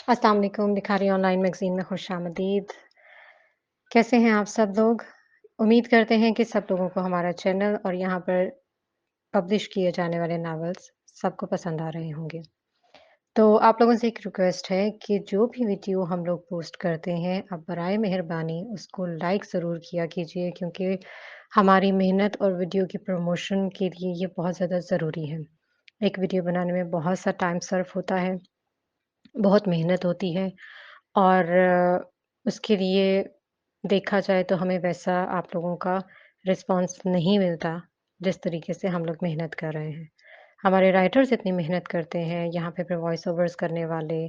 अस्सलाम वालेकुम, Likhari online magazine में खुशामदीद। कैसे हैं आप सब लोग? उम्मीद करते हैं कि सब लोगों को हमारा चैनल और यहाँ पर पब्लिश किए जाने वाले नॉवेल्स सबको पसंद आ रहे होंगे। तो आप लोगों से एक रिक्वेस्ट है कि जो भी वीडियो हम लोग पोस्ट करते हैं, आप बराए मेहरबानी उसको लाइक ज़रूर किया कीजिए क्योंकि हमारी मेहनत और वीडियो की प्रमोशन के लिए ये बहुत ज़्यादा ज़रूरी है। एक वीडियो बनाने में बहुत सा टाइम सर्फ होता है, बहुत मेहनत होती है और उसके लिए देखा जाए तो हमें वैसा आप लोगों का रिस्पॉन्स नहीं मिलता, जिस तरीके से हम लोग मेहनत कर रहे हैं। हमारे राइटर्स इतनी मेहनत करते हैं, यहाँ पे फिर वॉइस ओवर्स करने वाले,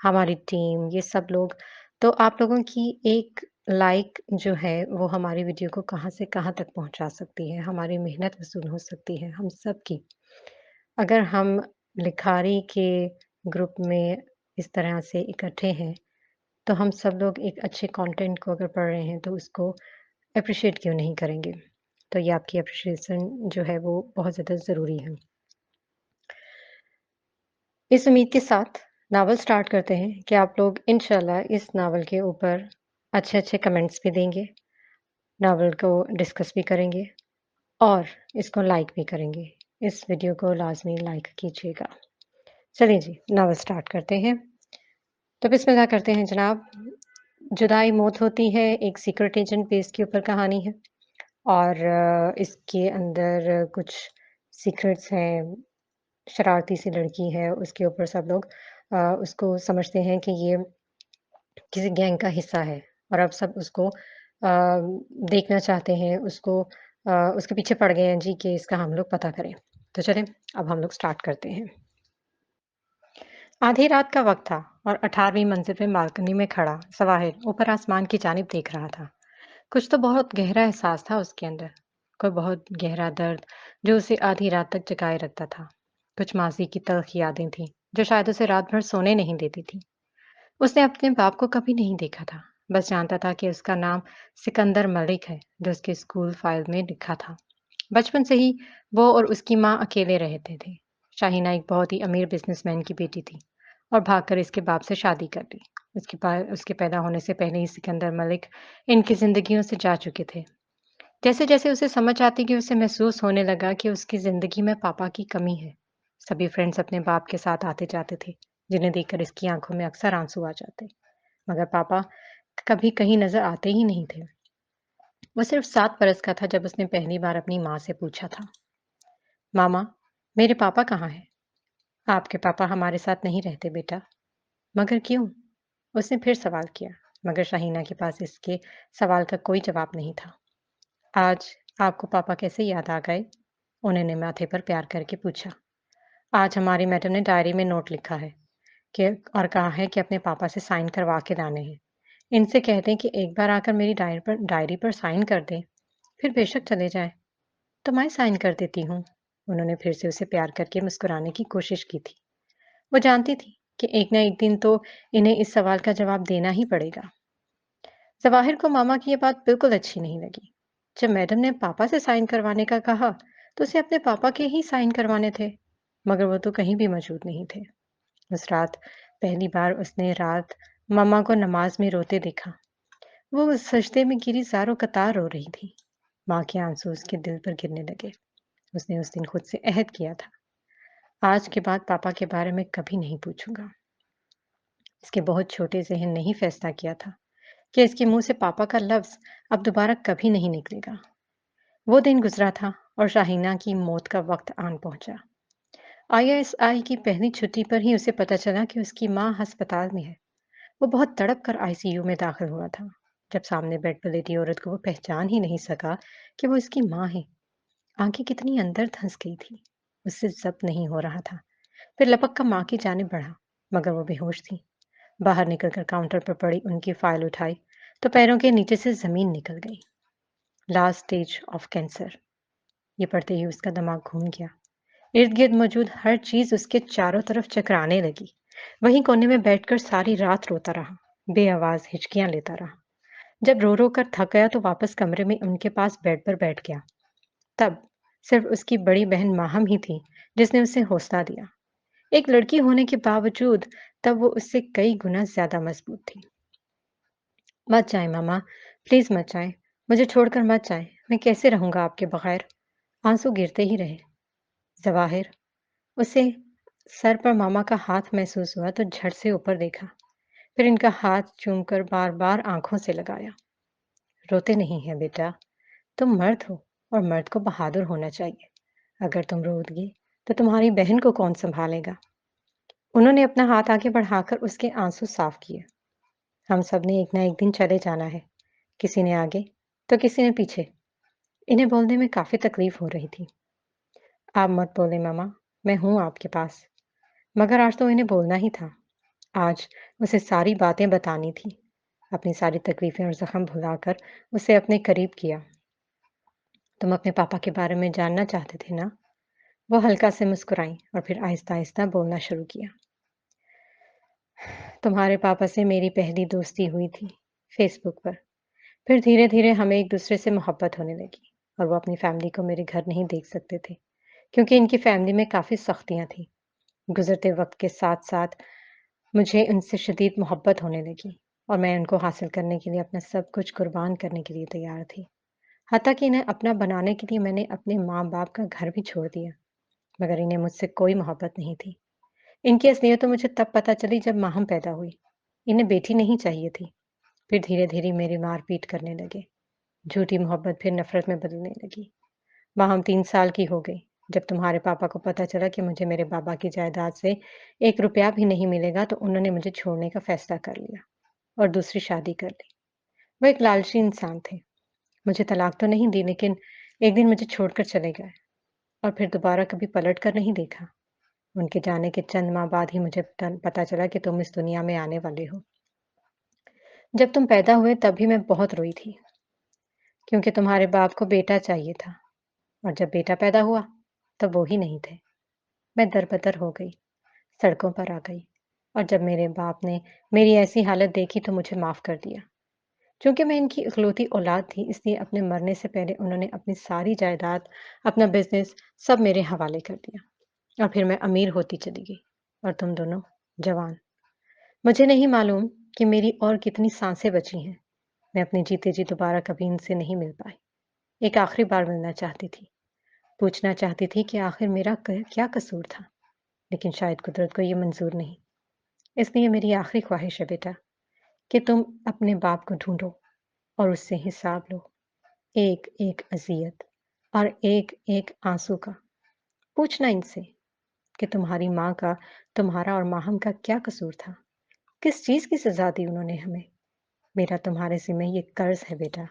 हमारी टीम, ये सब लोग। तो आप लोगों की एक लाइक जो है, वो हमारी वीडियो को कहाँ से कहाँ तक पहुँचा सकती है, हमारी मेहनत वसूल हो सकती है, हम सब की। अगर हम लिखारी के ग्रुप में इस तरह से इकट्ठे हैं, तो हम सब लोग एक अच्छे कंटेंट को अगर पढ़ रहे हैं तो उसको एप्रिशिएट क्यों नहीं करेंगे? तो ये आपकी एप्रिशिएशन जो है वो बहुत ज़्यादा ज़रूरी है। इस उम्मीद के साथ नावल स्टार्ट करते हैं कि आप लोग इंशाल्लाह इस नावल के ऊपर अच्छे-अच्छे कमेंट्स भी देंगे, नावल को डिस्कस भी करेंगे और इसको लाइक भी करेंगे। इस वीडियो को लाज़मी लाइक कीजिएगा। चलिए जी, नावल स्टार्ट करते हैं। तो बिस्मिल्लाह करते हैं जनाब। जुदाई मौत होती है एक सीक्रेट एजेंट बेस के ऊपर कहानी है और इसके अंदर कुछ सीक्रेट्स हैं, शरारती सी लड़की है, उसके ऊपर सब लोग उसको समझते हैं कि ये किसी गैंग का हिस्सा है और अब सब उसको देखना चाहते हैं, उसको उसके पीछे पड़ गए हैं जी कि इसका हम लोग पता करें। तो चलें, अब हम लोग स्टार्ट करते हैं। आधी रात का वक़्त था और 18वीं मंजिल पे बालकनी में खड़ा सवाहिल ऊपर आसमान की जानिब देख रहा था। कुछ तो बहुत गहरा एहसास था उसके अंदर, कोई बहुत गहरा दर्द जो उसे आधी रात तक जगाए रखता था। कुछ माज़ी की तल्ख़ यादें थीं, जो शायद उसे रात भर सोने नहीं देती थीं। उसने अपने बाप को कभी नहीं देखा था, बस जानता था कि उसका नाम सिकंदर मलिक है, जो उसके स्कूल फाइल में लिखा था। बचपन से ही वो और उसकी माँ अकेले रहते थे। शाहीना एक बहुत ही अमीर बिजनेसमैन की बेटी थी और भागकर इसके बाप से शादी कर ली। उसके पैदा होने से पहले ही सिकंदर मलिक इनकी जिंदगियों से जा चुके थे। जैसे जैसे उसे समझ आती कि उसे महसूस होने लगा कि उसकी जिंदगी में पापा की कमी है। सभी फ्रेंड्स अपने बाप के साथ आते जाते थे, जिन्हें देखकर इसकी आंखों में अक्सर आंसू आ जाते। मगर पापा कभी कहीं नजर आते ही नहीं थे। वो सिर्फ 7 बरस का था जब उसने पहली बार अपनी माँ से पूछा था, मामा, मेरे पापा कहाँ हैं? आपके पापा हमारे साथ नहीं रहते बेटा। मगर क्यों? उसने फिर सवाल किया, मगर शाहीना के पास इसके सवाल का कोई जवाब नहीं था। आज आपको पापा कैसे याद आ गए? उन्होंने माथे पर प्यार करके पूछा। आज हमारी मैडम ने डायरी में नोट लिखा है कि और कहा है कि अपने पापा से साइन करवा के लाने हैं। इनसे कह दें कि एक बार आकर मेरी डायरी पर साइन कर दें, फिर बेशक चले जाएं। तो मैं साइन कर देती हूँ। उन्होंने फिर से उसे प्यार करके मुस्कुराने की कोशिश की थी। वो जानती थी कि एक न एक दिन तो इन्हें इस सवाल का जवाब देना ही पड़ेगा। जवाहिर को मामा की ये बात बिल्कुल अच्छी नहीं लगी। जब मैडम ने पापा से साइन करवाने का कहा, तो उसे अपने पापा के ही साइन करवाने थे, मगर वो तो कहीं भी मौजूद नहीं थे। उस रात पहली बार उसने रात मामा को नमाज में रोते देखा। वो उस सजदे में गिरी ज़ारो कतार रो रही थी। माँ के आंसू उसके दिल पर गिरने लगे। उसने उस दिन खुद से अहद किया था, आज के बाद पापा के बारे में कभी नहीं पूछूंगा। इसके बहुत छोटे ज़हन ने ही फैसला किया था कि इसके मुंह से पापा का लफ्ज़ अब दोबारा कभी नहीं निकलेगा। वो दिन गुजरा था और शाहीना की मौत का वक्त आन पहुंचा। आईएसआई की पहली छुट्टी पर ही उसे पता चला कि उसकी माँ अस्पताल में है। वो बहुत तड़प कर आईसीयू में दाखिल हुआ था। जब सामने बेड पर लेटी औरत को वो पहचान ही नहीं सका कि वो इसकी माँ है। आंखें कितनी अंदर धंस गई थी, उससे जब्त नहीं हो रहा था। फिर लपक कर माँ की जानिब बढ़ा, मगर वो बेहोश थी। बाहर निकलकर काउंटर पर पड़ी उनकी फाइल उठाई तो पैरों के नीचे से जमीन निकल गई। Last stage of cancer. ये पढ़ते ही उसका दिमाग घूम गया। इर्द गिर्द मौजूद हर चीज उसके चारों तरफ चकराने लगी। वहीं कोने में बैठकर सारी रात रोता रहा, बेआवाज हिचकियां लेता रहा। जब रो रो कर थक गया तो वापस कमरे में उनके पास बेड पर बैठ गया। तब सिर्फ उसकी बड़ी बहन माहम ही थी जिसने उसे हौसला दिया। एक लड़की होने के बावजूद तब वो उससे कई गुना ज़्यादा मज़बूत थी। "मत जाएँ मामा, प्लीज़ मत जाएँ। मुझे छोड़कर मत जाएँ। मैं कैसे रहूँगा आपके बगैर?" आँसू गिरते ही रहे। ज़वाहिर, उसे सर पर मामा का हाथ महसूस हुआ तो झट से ऊपर देखा। फिर इनका हाथ चूमकर बार-बार आँखों से लगाया। "रोते नहीं हैं बेटा, तुम मर्द हो और मर्द को बहादुर होना चाहिए। अगर तुम रोओगी तो तुम्हारी बहन को कौन सँभालेगा?" उन्होंने अपना हाथ आगे बढ़ाकर उसके आँसू साफ़ किए। "हम सब ने एक ना एक दिन चले जाना है। किसी ने आगे तो किसी ने पीछे।" इन्हें बोलने में काफ़ी तकलीफ़ हो रही थी। "आप मत बोलें मामा, मैं हूँ आपके पास।" मगर आज तो इन्हें बोलना ही था। आज उसे सारी बातें बतानी थी। अपनी सारी तकलीफ़ें और ज़ख्म भुलाकर उसे अपने करीब किया। "तुम अपने पापा के बारे में जानना चाहते थे ना?" वो हल्का से मुस्कुराईं और फिर आहिस्ता-आहिस्ता बोलना शुरू किया। "तुम्हारे पापा से मेरी पहली दोस्ती हुई थी, फ़ेसबुक पर। फिर धीरे-धीरे हमें एक-दूसरे से मोहब्बत होने लगी और वो अपनी फ़ैमिली को मेरे घर नहीं देख सकते थे, क्योंकि इनकी फ़ैमिली में काफ़ी सख्तियाँ थीं। गुज़रते वक़्त के साथ-साथ मुझे उनसे शदीद मोहब्बत होने लगी और मैं उनको हासिल करने के लिए अपना सब कुछ कुर्बान करने के लिए तैयार थी। हत्ता कि इन्हें अपना बनाने के लिए मैंने अपने माँ-बाप का घर भी छोड़ दिया, मगर इन्हें मुझसे कोई मोहब्बत नहीं थी। इनकी असलियत तो मुझे तब पता चली जब माहम पैदा हुई। इन्हें बेटी नहीं चाहिए थी। फिर धीरे-धीरे मेरी मार-पीट करने लगे। झूठी मोहब्बत फिर नफ़रत में बदलने लगी। माहम 3 साल की हो गई। जब तुम्हारे पापा को पता चला कि मुझे मेरे बाबा की जायदाद से 1 रुपया भी नहीं मिलेगा, तो उन्होंने मुझे छोड़ने का फ़ैसला कर लिया और दूसरी शादी कर ली। वो एक लालची इंसान थे। मुझे तलाक तो नहीं दी, लेकिन एक दिन मुझे छोड़कर चले गए और फिर दोबारा कभी पलट कर नहीं देखा। उनके जाने के चंद माह बाद ही मुझे पता चला कि तुम इस दुनिया में आने वाले हो। जब तुम पैदा हुए तब भी मैं बहुत रोई थी, क्योंकि तुम्हारे बाप को बेटा चाहिए था और जब बेटा पैदा हुआ, तब वो ही नहीं थे। मैं दर-बदर हो गई, सड़कों पर आ गई और जब मेरे बाप ने मेरी ऐसी हालत देखी तो मुझे माफ़ कर दिया। चूँकि मैं इनकी इकलौती औलाद थी, इसलिए अपने मरने से पहले उन्होंने अपनी सारी जायदाद, अपना बिज़नेस सब मेरे हवाले कर दिया और फिर मैं अमीर होती चली गई और तुम दोनों जवान। मुझे नहीं मालूम कि मेरी और कितनी सांसें बची हैं। मैं अपने जीते जी दोबारा कभी इनसे नहीं मिल पाई। एक आखिरी बार मिलना चाहती थी। पूछना चाहती थी कि आखिर मेरा क्या कसूर था? लेकिन शायद कुदरत को ये मंज़ूर नहीं। इसलिए मेरी आखिरी ख्वाहिश है बेटा कि तुम अपने बाप को ढूँढो और उससे हिसाब लो। एक-एक अज़ियत और एक-एक आँसू का। पूछना इनसे कि तुम्हारी माँ का, तुम्हारा और माहम का क्या कसूर था? किस चीज़ की सज़ा दी उन्होंने हमें? मेरा तुम्हारे ज़िम्मे ये कर्ज़ है बेटा।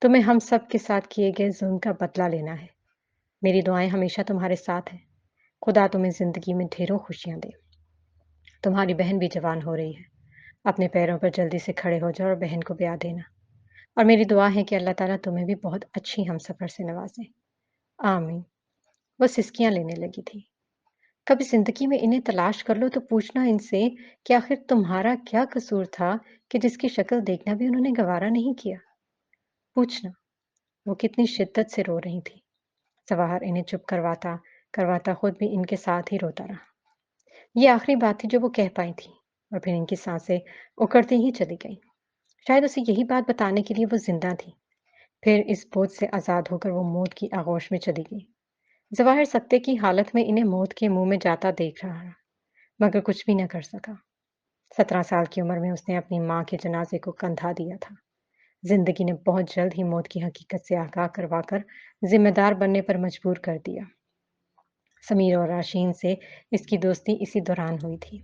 तुम्हें हम सब के साथ किए गए ज़ुल्म का बदला लेना है। मेरी दुआएँ हमेशा तुम्हारे साथ हैं। खुदा तुम्हें ज़िंदगी में ढेरों खुशियाँ दे। तुम्हारी बहन भी जवान हो रही है। अपने पैरों पर जल्दी से खड़े हो जाओ और बहन को ब्याह देना। और मेरी दुआ है कि अल्लाह ताला तुम्हें भी बहुत अच्छी हमसफ़र से नवाज़े। आमीन। वो सिसकियाँ लेने लगी थी। कभी ज़िंदगी में इन्हें तलाश कर लो तो पूछना इनसे कि आखिर तुम्हारा क्या कसूर था कि जिसकी शक्ल देखना भी उन्होंने गवारा नहीं किया? पूछना। वो कितनी शिद्दत से रो रही थी। सवाहर इन्हें चुप करवाता, करवाता खुद भी इनके साथ ही रोता रहा। ये आखिरी बात थी जो वो कह पाई थी और फिर इनकी सांसें उखड़ती ही चली गईं। शायद उसे यही बात बताने के लिए वो ज़िंदा थी। फिर इस बोझ से आज़ाद होकर वो मौत की आगोश में चली गई। ज़वाहिर सकते की हालत में इन्हें मौत के मुँह में जाता देख रहा, मगर कुछ भी न कर सका। 17 साल की उम्र में उसने अपनी माँ के जनाज़े को कंधा दिया था। ज़िंदगी ने बहुत जल्द ही मौत की हकीकत से आगाह करवाकर ज़िम्मेदार बनने पर मजबूर कर दिया। समीर और राशीन से इसकी दोस्ती इसी दौरान हुई थी।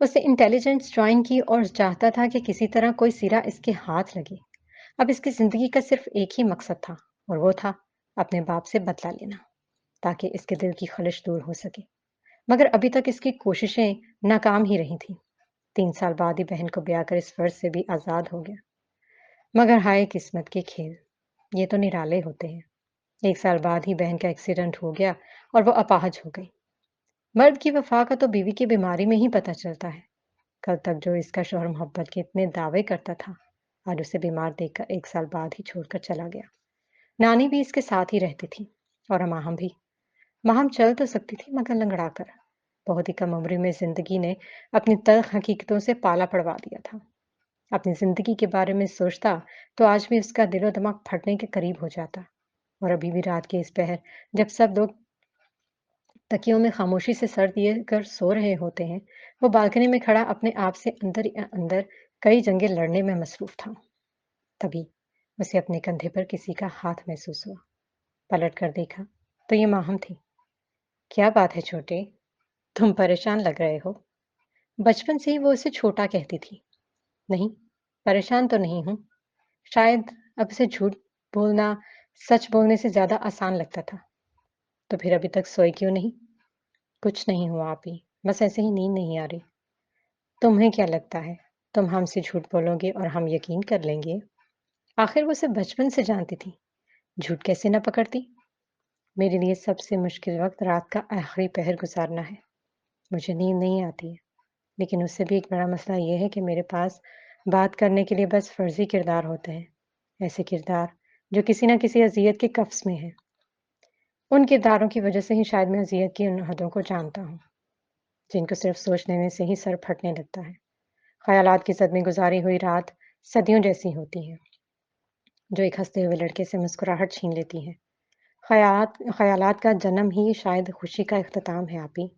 उसने इंटेलिजेंस ज्वाइन की और चाहता था कि किसी तरह कोई सिरा इसके हाथ लगे। अब इसकी ज़िंदगी का सिर्फ एक ही मकसद था और वो था अपने बाप से बदला लेना, ताकि इसके दिल की खलिश दूर हो सके। मगर अभी तक इसकी कोशिशें नाकाम ही रही थीं। 3 साल बाद ही बहन को ब्याह कर इस फ़र्ज़ से भी आज़ाद हो गया। मगर हाय किस्मत के खेल, ये तो निराले होते हैं। 1 साल बाद ही बहन का एक्सीडेंट हो गया और वो अपाहिज हो गई। मर्द की वफ़ा का तो बीवी की बीमारी में ही पता चलता है। कल तक जो इसका शौहर मोहब्बत के इतने दावे करता था, आज उसे बीमार देखकर 1 साल बाद ही छोड़कर चला गया। नानी भी इसके साथ ही रहती थी और अम्माहम भी। माहम चल तो सकती थी मगर लंगड़ा कर। बहुत ही कम उम्र में जिंदगी ने अपनी तल्ख हकीकतों से पाला पड़वा दिया था। अपनी जिंदगी के बारे में सोचता तो आज भी उसका दिलो दिमाग फटने के करीब हो जाता। और अभी भी रात के इस पहर, जब सब लोग तकियों में खामोशी से सर दिए कर सो रहे होते हैं, वो बालकनी में खड़ा अपने आप से अंदर ही अंदर कई जंगें लड़ने में मसरूफ था। तभी उसे अपने कंधे पर किसी का हाथ महसूस हुआ। पलट कर देखा तो ये माहम थी। क्या बात है छोटे, तुम परेशान लग रहे हो? बचपन से ही वो उसे छोटा कहती थी। नहीं, परेशान तो नहीं हूँ। शायद अब उसे झूठ बोलना सच बोलने से ज्यादा आसान लगता था। तो फिर अभी तक सोए क्यों नहीं? कुछ नहीं हुआ आप ही, बस ऐसे ही नींद नहीं आ रही। तुम्हें क्या लगता है, तुम हमसे झूठ बोलोगे और हम यकीन कर लेंगे? आखिर वो उसे बचपन से जानती थी। झूठ कैसे न पकड़ती? मेरे लिए सबसे मुश्किल वक्त रात का आखिरी पहर गुजारना है। मुझे नींद नहीं आती है, लेकिन उससे भी एक बड़ा मसला ये है कि मेरे पास बात करने के लिए बस फर्जी किरदार होते हैं। ऐसे किरदार जो किसी न किसी अज़ियत के कफ्स में हैं। उन किरदारों की वजह से ही शायद मैं अज़ियत की उन हदों को जानता हूँ, जिनको सिर्फ सोच लेने से ही सर फटने लगता है। ख़यालात की ज़द में गुज़ारी हुई रात सदियों जैसी होती है, जो एक हँसते हुए लड़के से मुस्कुराहट छीन लेती है। ख़यालात का जन्म ही शायद खुशी का इख्तिताम है आप ही।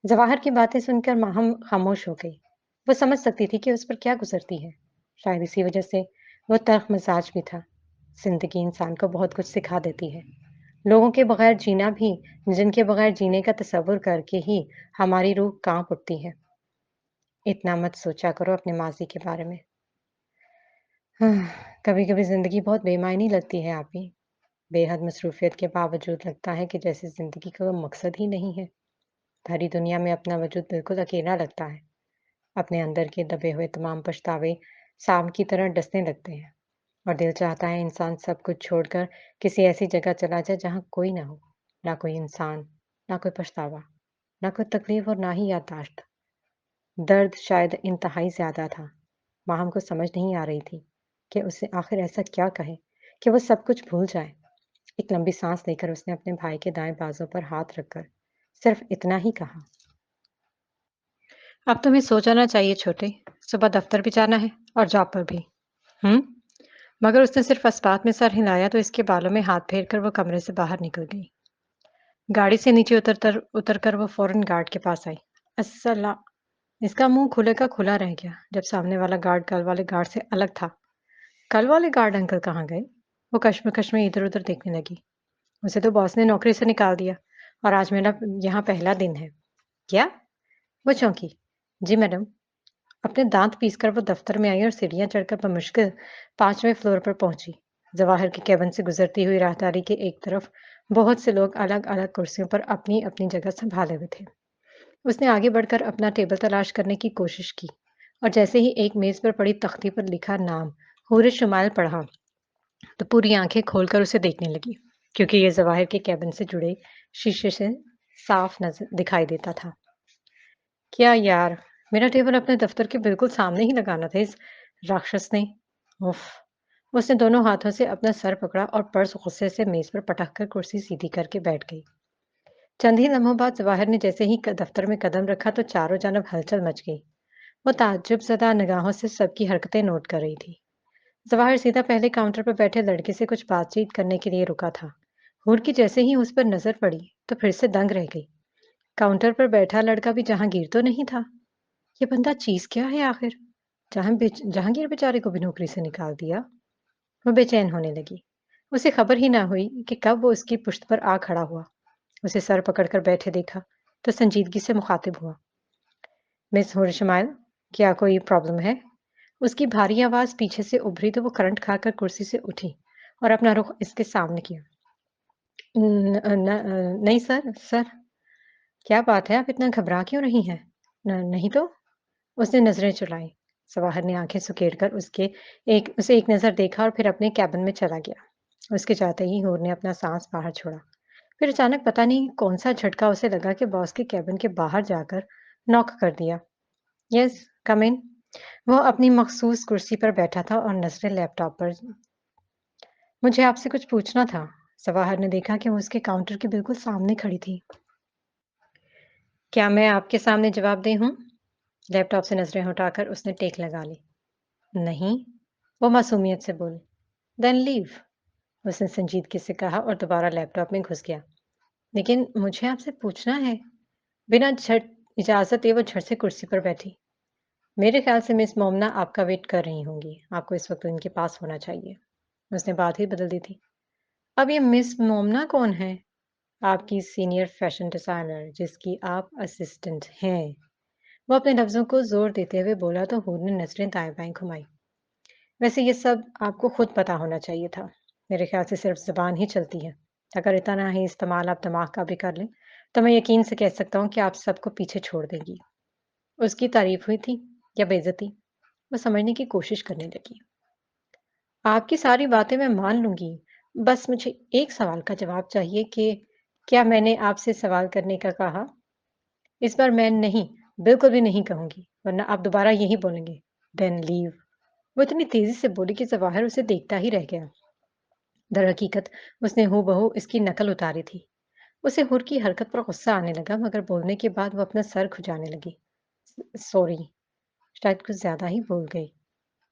जवाहर की बातें सुनकर माहम खामोश हो गई। वो समझ सकती थी कि उस पर क्या गुजरती है। शायद इसी वजह से वो तल्ख मिजाज भी था। जिंदगी इंसान को बहुत कुछ सिखा देती है। लोगों के बगैर जीना भी, जिनके बगैर जीने का तसव्वुर करके ही हमारी रूह कांप उठती है। इतना मत सोचा करो अपने माजी के बारे में। कभी कभी जिंदगी बहुत बेमायनी लगती है आप ही। बेहद मसरूफियत के बावजूद लगता है कि जैसे जिंदगी का कोई मकसद ही नहीं है। भरी दुनिया में अपना वजूद बिल्कुल अकेला लगता है। अपने अंदर के दबे हुए तमाम पछतावे सांप की तरह डसने लगते हैं, और दिल चाहता है इंसान सब कुछ छोड़कर किसी ऐसी जगह चला जाए जहां कोई ना हो। ना कोई इंसान, ना कोई पछतावा, ना कोई तकलीफ और ना ही याददाश्त। दर्द शायद इंतहाई ज्यादा था। माहम को समझ नहीं आ रही थी कि उसे आखिर ऐसा क्या कहे कि वो सब कुछ भूल जाए। एक लंबी सांस लेकर उसने अपने भाई के दाएं बाजू पर हाथ रखकर सिर्फ इतना ही कहा। अब तुम्हें सो जाना चाहिए छोटे। सुबह दफ्तर भी जाना है और जॉब पर भी। हम्म। मगर उसने सिर्फ अस्पात में सर हिलाया तो इसके बालों में हाथ फेर कर वो कमरे से बाहर निकल गई। गाड़ी से नीचे उतर कर वो फौरन गार्ड के पास आई। अस्सला इसका मुंह खुले का खुला रह गया जब सामने वाला गार्ड कल वाले गार्ड से अलग था। कल वाले गार्ड अंकल कहाँ गए? वो कश्मकश में इधर उधर देखने लगी। उसे तो बॉस ने नौकरी से निकाल दिया और आज मेरा यहाँ पहला दिन है। क्या? वो चौंकी। जी मैडम। अपने दांत पीसकर वो दफ्तर में आई और सीढ़ियां चढ़कर बमुश्किल 5वें फ्लोर पर पहुंची। जवाहर की केबिन से गुजरती हुई राहदारी के एक तरफ बहुत से लोग अलग अलग कुर्सियों पर अपनी अपनी जगह संभाले हुए थे। उसने आगे बढ़कर अपना टेबल तलाश करने की कोशिश की, और जैसे ही एक मेज पर पड़ी तख्ती पर लिखा नाम हूर शुमाइल पढ़ा तो पूरी आंखें खोलकर उसे देखने लगी, क्योंकि ये जवाहिर के केबिन से जुड़े शीशे से साफ नजर दिखाई देता था। क्या यार, मेरा टेबल अपने दफ्तर के बिल्कुल सामने ही लगाना था इस राक्षस ने। उफ। उसने दोनों हाथों से अपना सर पकड़ा और पर्स गुस्से से मेज पर पटक कर कुर्सी सीधी करके बैठ गई। चंद ही लम्हों बाद जवाहर ने जैसे ही दफ्तर में कदम रखा तो चारों जानब हलचल मच गई। वो ताज्जुब ज़दा निगाहों से सबकी हरकतें नोट कर रही थी। जवाहर सीधा पहले काउंटर पर बैठे लड़के से कुछ बातचीत करने के लिए रुका था। हूर की जैसे ही उस पर नजर पड़ी तो फिर से दंग रह गई। काउंटर पर बैठा लड़का भी जहांगीर तो नहीं था। ये बंदा चीज क्या है आखिर? जहांगीर बेचारे को भी नौकरी से निकाल दिया। वो बेचैन होने लगी। उसे खबर ही ना हुई कि कब वो उसकी पुश्त पर आ खड़ा हुआ। उसे सर पकड़कर बैठे देखा तो संजीदगी से मुखातिब हुआ। मिस हुरशमाइल, क्या कोई प्रॉब्लम है? उसकी भारी आवाज पीछे से उभरी तो वो करंट खाकर कुर्सी से उठी और अपना रुख इसके सामने किया। नहीं सर सर। क्या बात है, आप इतना घबरा क्यों रही हैं? नहीं तो। उसने नजरें चुराई। सवाहर ने आंखें सुकेड़कर उसे एक नजर देखा और फिर अपने कैबिन में चला गया। उसके जाते ही हूर ने अपना सांस बाहर छोड़ा। फिर अचानक पता नहीं कौन सा झटका उसे लगा कि बॉस के कैबिन के बाहर जाकर नॉक कर दिया। यस, कम इन। वो अपनी मखसूस कुर्सी पर बैठा था और नजरें लैपटॉप पर। मुझे आपसे कुछ पूछना था। सवाहर ने देखा कि वो उसके काउंटर के बिल्कुल सामने खड़ी थी। क्या मैं आपके सामने जवाबदेह हूँ? लैपटॉप से नजरें हटाकर उसने टेक लगा ली। नहीं, वो मासूमियत से बोली। देन लीव, उसने संजीदगी से कहा और दोबारा लैपटॉप में घुस गया। लेकिन मुझे आपसे पूछना है। बिना झट इजाजत दिए वो झट से कुर्सी पर बैठी। मेरे ख्याल से मिस मोमना आपका वेट कर रही होंगी। आपको इस वक्त उनके पास होना चाहिए। उसने बात ही बदल दी थी। अब ये मिस मोमना कौन है? आपकी सीनियर फैशन डिजाइनर जिसकी आप असिस्टेंट हैं। वो अपने लफ्जों को जोर देते हुए बोला तो हूर ने नजरें दाएं बाएं घुमाई। वैसे ये सब आपको खुद पता होना चाहिए था। मेरे ख्याल से सिर्फ जुबान ही चलती है। अगर इतना ही इस्तेमाल आप दिमाग का भी कर लें तो मैं यकीन से कह सकता हूँ कि आप सबको पीछे छोड़ देंगी। उसकी तारीफ हुई थी या बेइज्जती? वो समझने की कोशिश करने लगी। आपकी सारी बातें मैं मान लूंगी। बस मुझे एक सवाल का जवाब चाहिए कि क्या मैंने आपसे सवाल करने का कहा? इस बार मैं नहीं, बिल्कुल भी नहीं कहूंगी, वरना आप दोबारा यही बोलेंगे। Then leave. वो इतनी तेजी से बोली कि जवाहिर उसे देखता ही रह गया। दरहकीकत उसने हूबहू इसकी नकल उतारी थी। उसे हुर की हरकत पर गुस्सा आने लगा मगर बोलने के बाद वो अपना सर खुजाने लगी। सॉरी, शायद कुछ ज्यादा ही बोल गई।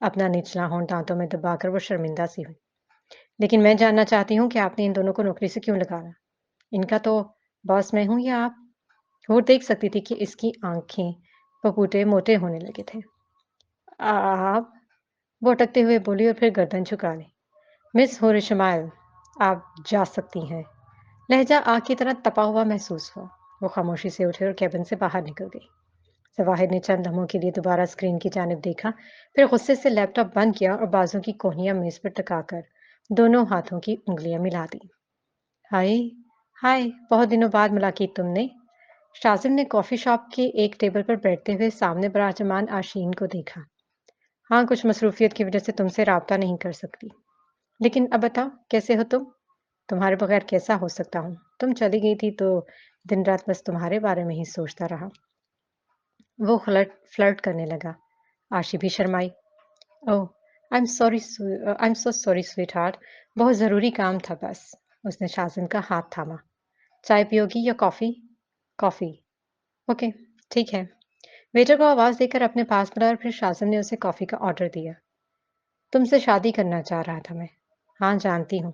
अपना निचला होंठ दांतों में दबाकर वो शर्मिंदा सी हुई। लेकिन मैं जानना चाहती हूँ कि आपने इन दोनों को नौकरी से क्यों लगाया। इनका तो बॉस मैं हूँ या आप? होर देख सकती थी कि इसकी आंखें पपूटे मोटे होने लगे थे। आप? वो अटकते हुए बोली और फिर गर्दन झुका ली। मिस होर शमाइल, आप जा सकती हैं। लहजा आग की तरह तपा हुआ महसूस हुआ। वो खामोशी से उठे और कैबिन से बाहर निकल गई। जवाहिर ने चंद लम्हों के लिए दोबारा स्क्रीन की जानिब देखा, फिर गुस्से से लैपटॉप बंद किया और बाजू की कोहनियां मेज पर टिकाकर दोनों हाथों की उंगलियां मिला दी। हाय, हाय, बहुत दिनों बाद मुलाकात तुमने। शाजिम ने कॉफी शॉप के एक टेबल पर बैठते हुए सामने बराजमान आशीन को देखा। हाँ, कुछ मसरूफियत की वजह से तुमसे राब्ता नहीं कर सकती। लेकिन अब बताओ, कैसे हो तुम? तुम्हारे बगैर कैसा हो सकता हूँ? तुम चली गई थी तो दिन रात बस तुम्हारे बारे में ही सोचता रहा। वो फ्लर्ट करने लगा। आशी भी शर्माई। Oh, I am so sorry sweetheart. बहुत ज़रूरी काम था बस। उसने शाज़िम का हाथ थामा। चाय पियोगी या कॉफ़ी? कॉफ़ी। ओके, ठीक है। वेटर को आवाज़ देकर अपने पास बुलाया और फिर शाज़िम ने उसे कॉफ़ी का ऑर्डर दिया। तुमसे शादी करना चाह रहा था मैं। हाँ, जानती हूँ।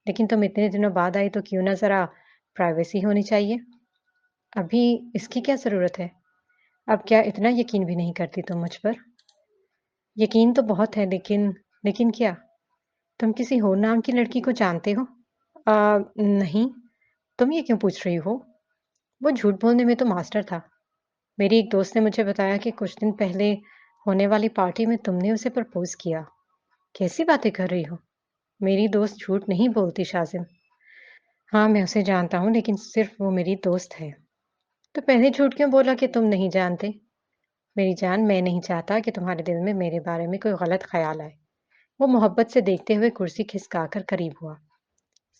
लेकिन तुम इतने दिनों बाद आई तो क्यों ना ज़रा प्राइवेसी होनी चाहिए। अभी इसकी क्या ज़रूरत है? अब क्या इतना यकीन भी नहीं करती तुम मुझ पर? यकीन तो बहुत है लेकिन क्या? तुम किसी और नाम की लड़की को जानते हो? नहीं। तुम ये क्यों पूछ रही हो? वो झूठ बोलने में तो मास्टर था। मेरी एक दोस्त ने मुझे बताया कि कुछ दिन पहले होने वाली पार्टी में तुमने उसे प्रपोज किया। कैसी बातें कर रही हो? मेरी दोस्त झूठ नहीं बोलती शाजिम। हाँ, मैं उसे जानता हूँ लेकिन सिर्फ वो मेरी दोस्त है। तो पहले झूठ क्यों बोला कि तुम नहीं जानते? मेरी जान, मैं नहीं चाहता कि तुम्हारे दिल में मेरे बारे में कोई गलत ख्याल आए। वो मोहब्बत से देखते हुए कुर्सी खिसकाकर करीब हुआ।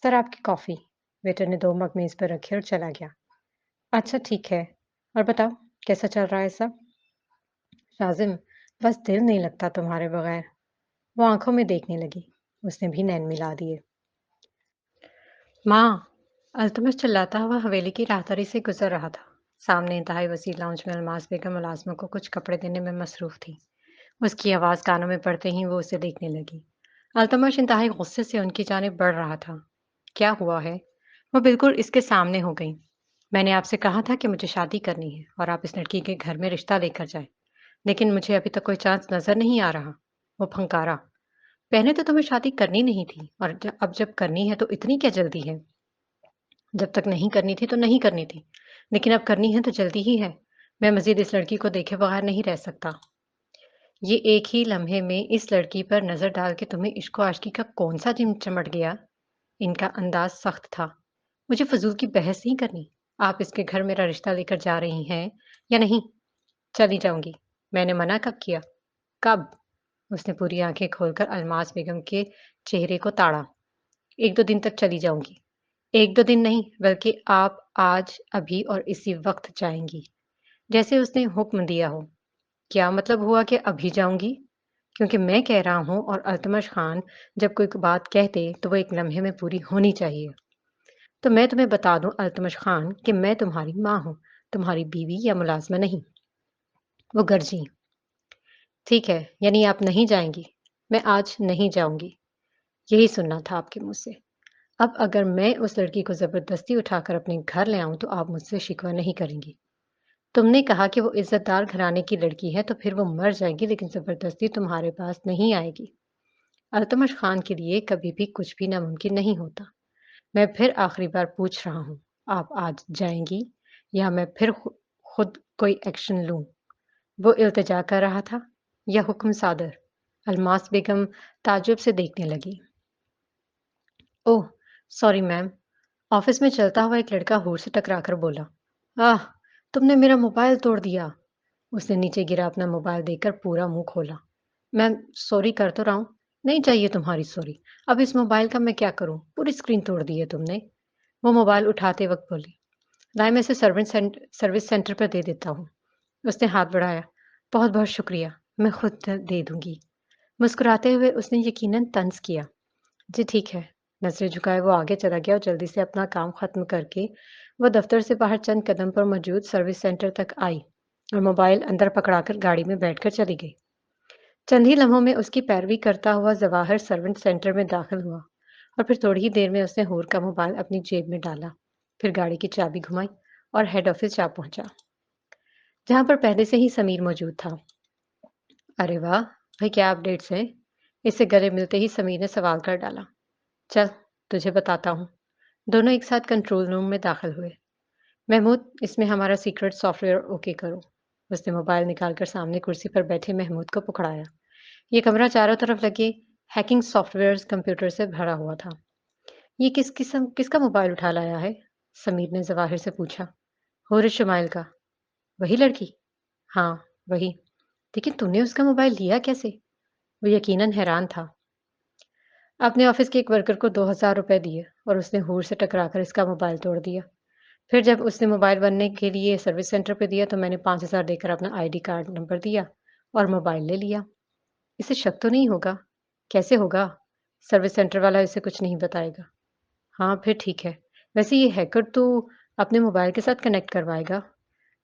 सर, आपकी कॉफ़ी। वेटर ने 2 मग मेज़ पर रखे और चला गया। अच्छा, ठीक है। और बताओ, कैसा चल रहा है सब? शाज़िम, बस दिल नहीं लगता तुम्हारे बगैर। वो आंखों में देखने लगी। उसने भी नैन मिला दिए। माँ! अल्तमश चिल्लाता हुआ हवेली की राहदारी से गुजर रहा था। सामने इंतहाई वसी लाउंज में अलमास बेगम मुलाजमों को कुछ कपड़े देने में मसरूफ थी। उसकी आवाज़ कानों में पड़ते ही वो उसे देखने लगी। अल्तमश इंतहाई गुस्से से उनकी जानिब बढ़ रहा था। क्या हुआ है? वो बिल्कुल इसके सामने हो गई। मैंने आपसे कहा था कि मुझे शादी करनी है और आप इस लड़की के घर में रिश्ता लेकर जाएं। लेकिन मुझे अभी तक कोई चांस नजर नहीं आ रहा। वो फंकारा। पहले तो तुम्हें शादी करनी नहीं थी और अब जब करनी है तो इतनी क्या जल्दी है? जब तक नहीं करनी थी तो नहीं करनी थी, लेकिन अब करनी है तो जल्दी ही है। मैं मज़ीद इस लड़की को देखे बगैर नहीं रह सकता। ये एक ही लम्हे में इस लड़की पर नज़र डाल के तुम्हें इश्क-ओ-आशिकी का कौन-सा जिम चमट गया? इनका अंदाज़ सख्त था। मुझे फ़िज़ूल की बहस नहीं करनी। आप इसके घर मेरा रिश्ता लेकर जा रही हैं या नहीं? चली जाऊँगी। मैंने मना कब किया? कब? उसने पूरी आँखें खोलकर अल्मास बेगम के चेहरे को ताड़ा। 1-2 दिन तक चली जाऊँगी। 1-2 दिन नहीं, बल्कि आप आज, अभी और इसी वक़्त जाएँगी। जैसे उसने हुक्म दिया हो। क्या मतलब हुआ कि अभी जाऊँगी? کیونکہ میں کہہ رہا ہوں اور التمش خان جب کوئی بات کہتے تو وہ ایک لمحے میں پوری ہونی چاہیے۔ تو میں تمہیں بتا دوں التمش خان کہ میں تمہاری ماں ہوں، تمہاری بیوی یا ملازمہ نہیں۔ وہ گرجی۔ ٹھیک ہے، یعنی آپ نہیں جائیں گی؟ میں آج نہیں جاؤں گی۔ یہی سننا تھا آپ کے منہ سے۔ اب اگر میں اس لڑکی کو زبردستی اٹھا کر اپنے گھر لے آؤں تو آپ مجھ سے شکوہ نہیں کریں گی۔ تم نے کہا کہ وہ عزت دار گھرانے کی لڑکی ہے تو پھر وہ مر جائے گی لیکن زبردستی تمہارے پاس نہیں آئے گی۔ التمش خان کے لیے کبھی بھی کچھ بھی ناممکن نہیں ہوتا۔ میں پھر آخری بار پوچھ رہا ہوں، آپ آج جائیں گی یا میں پھر خود کوئی ایکشن لوں؟ وہ التجا کر رہا تھا یا حکم صادر؟ الماس بیگم تعجب سے دیکھنے لگی۔ اوہ سوری میم، آفس میں چلتا ہوا ایک لڑکا ہور سے ٹکرا کر بولا۔ آہ، تم نے میرا موبائل توڑ دیا۔ اس نے نیچے گرا اپنا موبائل دیکھ کر پورا منہ کھولا۔ میم سوری کر تو رہا ہوں۔ نہیں چاہیے تمہاری سوری۔ اب اس موبائل کا میں کیا کروں؟ پوری اسکرین توڑ دی ہے تم نے۔ وہ موبائل اٹھاتے وقت بولی، لائے میں اسے سروس سینٹر پر دے دیتا ہوں۔ اس نے ہاتھ بڑھایا۔ بہت بہت شکریہ، میں خود دے دوں گی۔ مسکراتے ہوئے اس نے یقیناً طنز کیا، جی ٹھیک ہے۔ نظریں جھکائے وہ آگے چلا گیا اور جلدی سے اپنا کام ختم کر کے وہ دفتر سے باہر چند قدم پر موجود سروس سینٹر تک آئی اور موبائل اندر پکڑا کر گاڑی میں بیٹھ کر چلی گئی۔ چند ہی لمحوں میں اس کی پیروی کرتا ہوا ظواہر سروس سینٹر میں داخل ہوا اور پھر تھوڑی ہی دیر میں اس نے ہور کا موبائل اپنی جیب میں ڈالا، پھر گاڑی کی چابی گھمائی اور ہیڈ آفس جا پہنچا، جہاں پر پہلے سے ہی سمیر موجود تھا۔ ارے واہ بھائی، کیا اپڈیٹس ہیں؟ اس سے گلے ملتے ہی سمیر نے سوال کر ڈالا۔ چل تجھے بتاتا ہوں۔ دونوں ایک ساتھ کنٹرول روم میں داخل ہوئے۔ محمود، اس میں ہمارا سیکرٹ سافٹ ویئر اوکے کرو۔ اس نے موبائل نکال کر سامنے کرسی پر بیٹھے محمود کو پکڑایا۔ یہ کمرہ چاروں طرف لگے ہیکنگ سافٹ ویئر کمپیوٹر سے بھرا ہوا تھا۔ یہ کس کا موبائل اٹھا لایا ہے؟ سمیر نے ظواہر سے پوچھا۔ حورث شمائل کا۔ وہی لڑکی؟ ہاں وہی۔ لیکن تم نے اس کا موبائل لیا کیسے؟ وہ یقیناً حیران تھا۔ اپنے آفس کے ایک ورکر کو 2000 روپے دیے اور اس نے ہور سے ٹکرا کر اس کا موبائل توڑ دیا۔ پھر جب اس نے موبائل بننے کے لیے سروس سینٹر پہ دیا تو میں نے 5000 دے کر اپنا آئی ڈی کارڈ نمبر دیا اور موبائل لے لیا۔ اسے شک تو نہیں ہوگا؟ کیسے ہوگا؟ سروس سینٹر والا اسے کچھ نہیں بتائے گا۔ ہاں پھر ٹھیک ہے۔ ویسے یہ ہیکر تو اپنے موبائل کے ساتھ کنیکٹ کروائے گا۔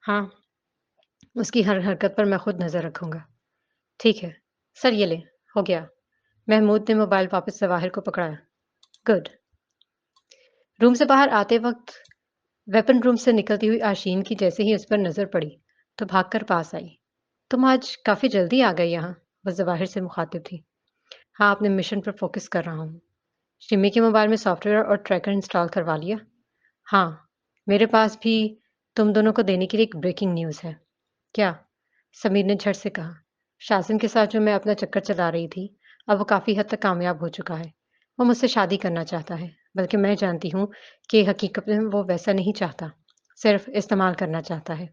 ہاں، اس کی ہر حرکت پر میں خود نظر رکھوں گا۔ ٹھیک ہے سر، یہ لیں، ہو گیا۔ محمود نے موبائل واپس ظواہر کو پکڑایا۔ گڈ۔ روم سے باہر آتے وقت ویپن روم سے نکلتی ہوئی آشین کی جیسے ہی اس پر نظر پڑی تو بھاگ کر پاس آئی۔ تم آج کافی جلدی آ گئی یہاں، وہ ظواہر سے مخاطب تھی۔ ہاں، اپنے مشن پر فوکس کر رہا ہوں۔ شمی کے موبائل میں سافٹ ویئر اور ٹریکر انسٹال کروا لیا؟ ہاں، میرے پاس بھی تم دونوں کو دینے کے لیے ایک بریکنگ نیوز ہے۔ کیا؟ سمیر نے جھٹ سے کہا۔ شازن کے ساتھ جو میں اپنا چکر چلا رہی تھی اب وہ کافی حد تک کامیاب ہو چکا ہے۔ وہ مجھ سے شادی کرنا چاہتا ہے، بلکہ میں جانتی ہوں کہ حقیقت میں وہ ویسا نہیں چاہتا، صرف استعمال کرنا چاہتا ہے۔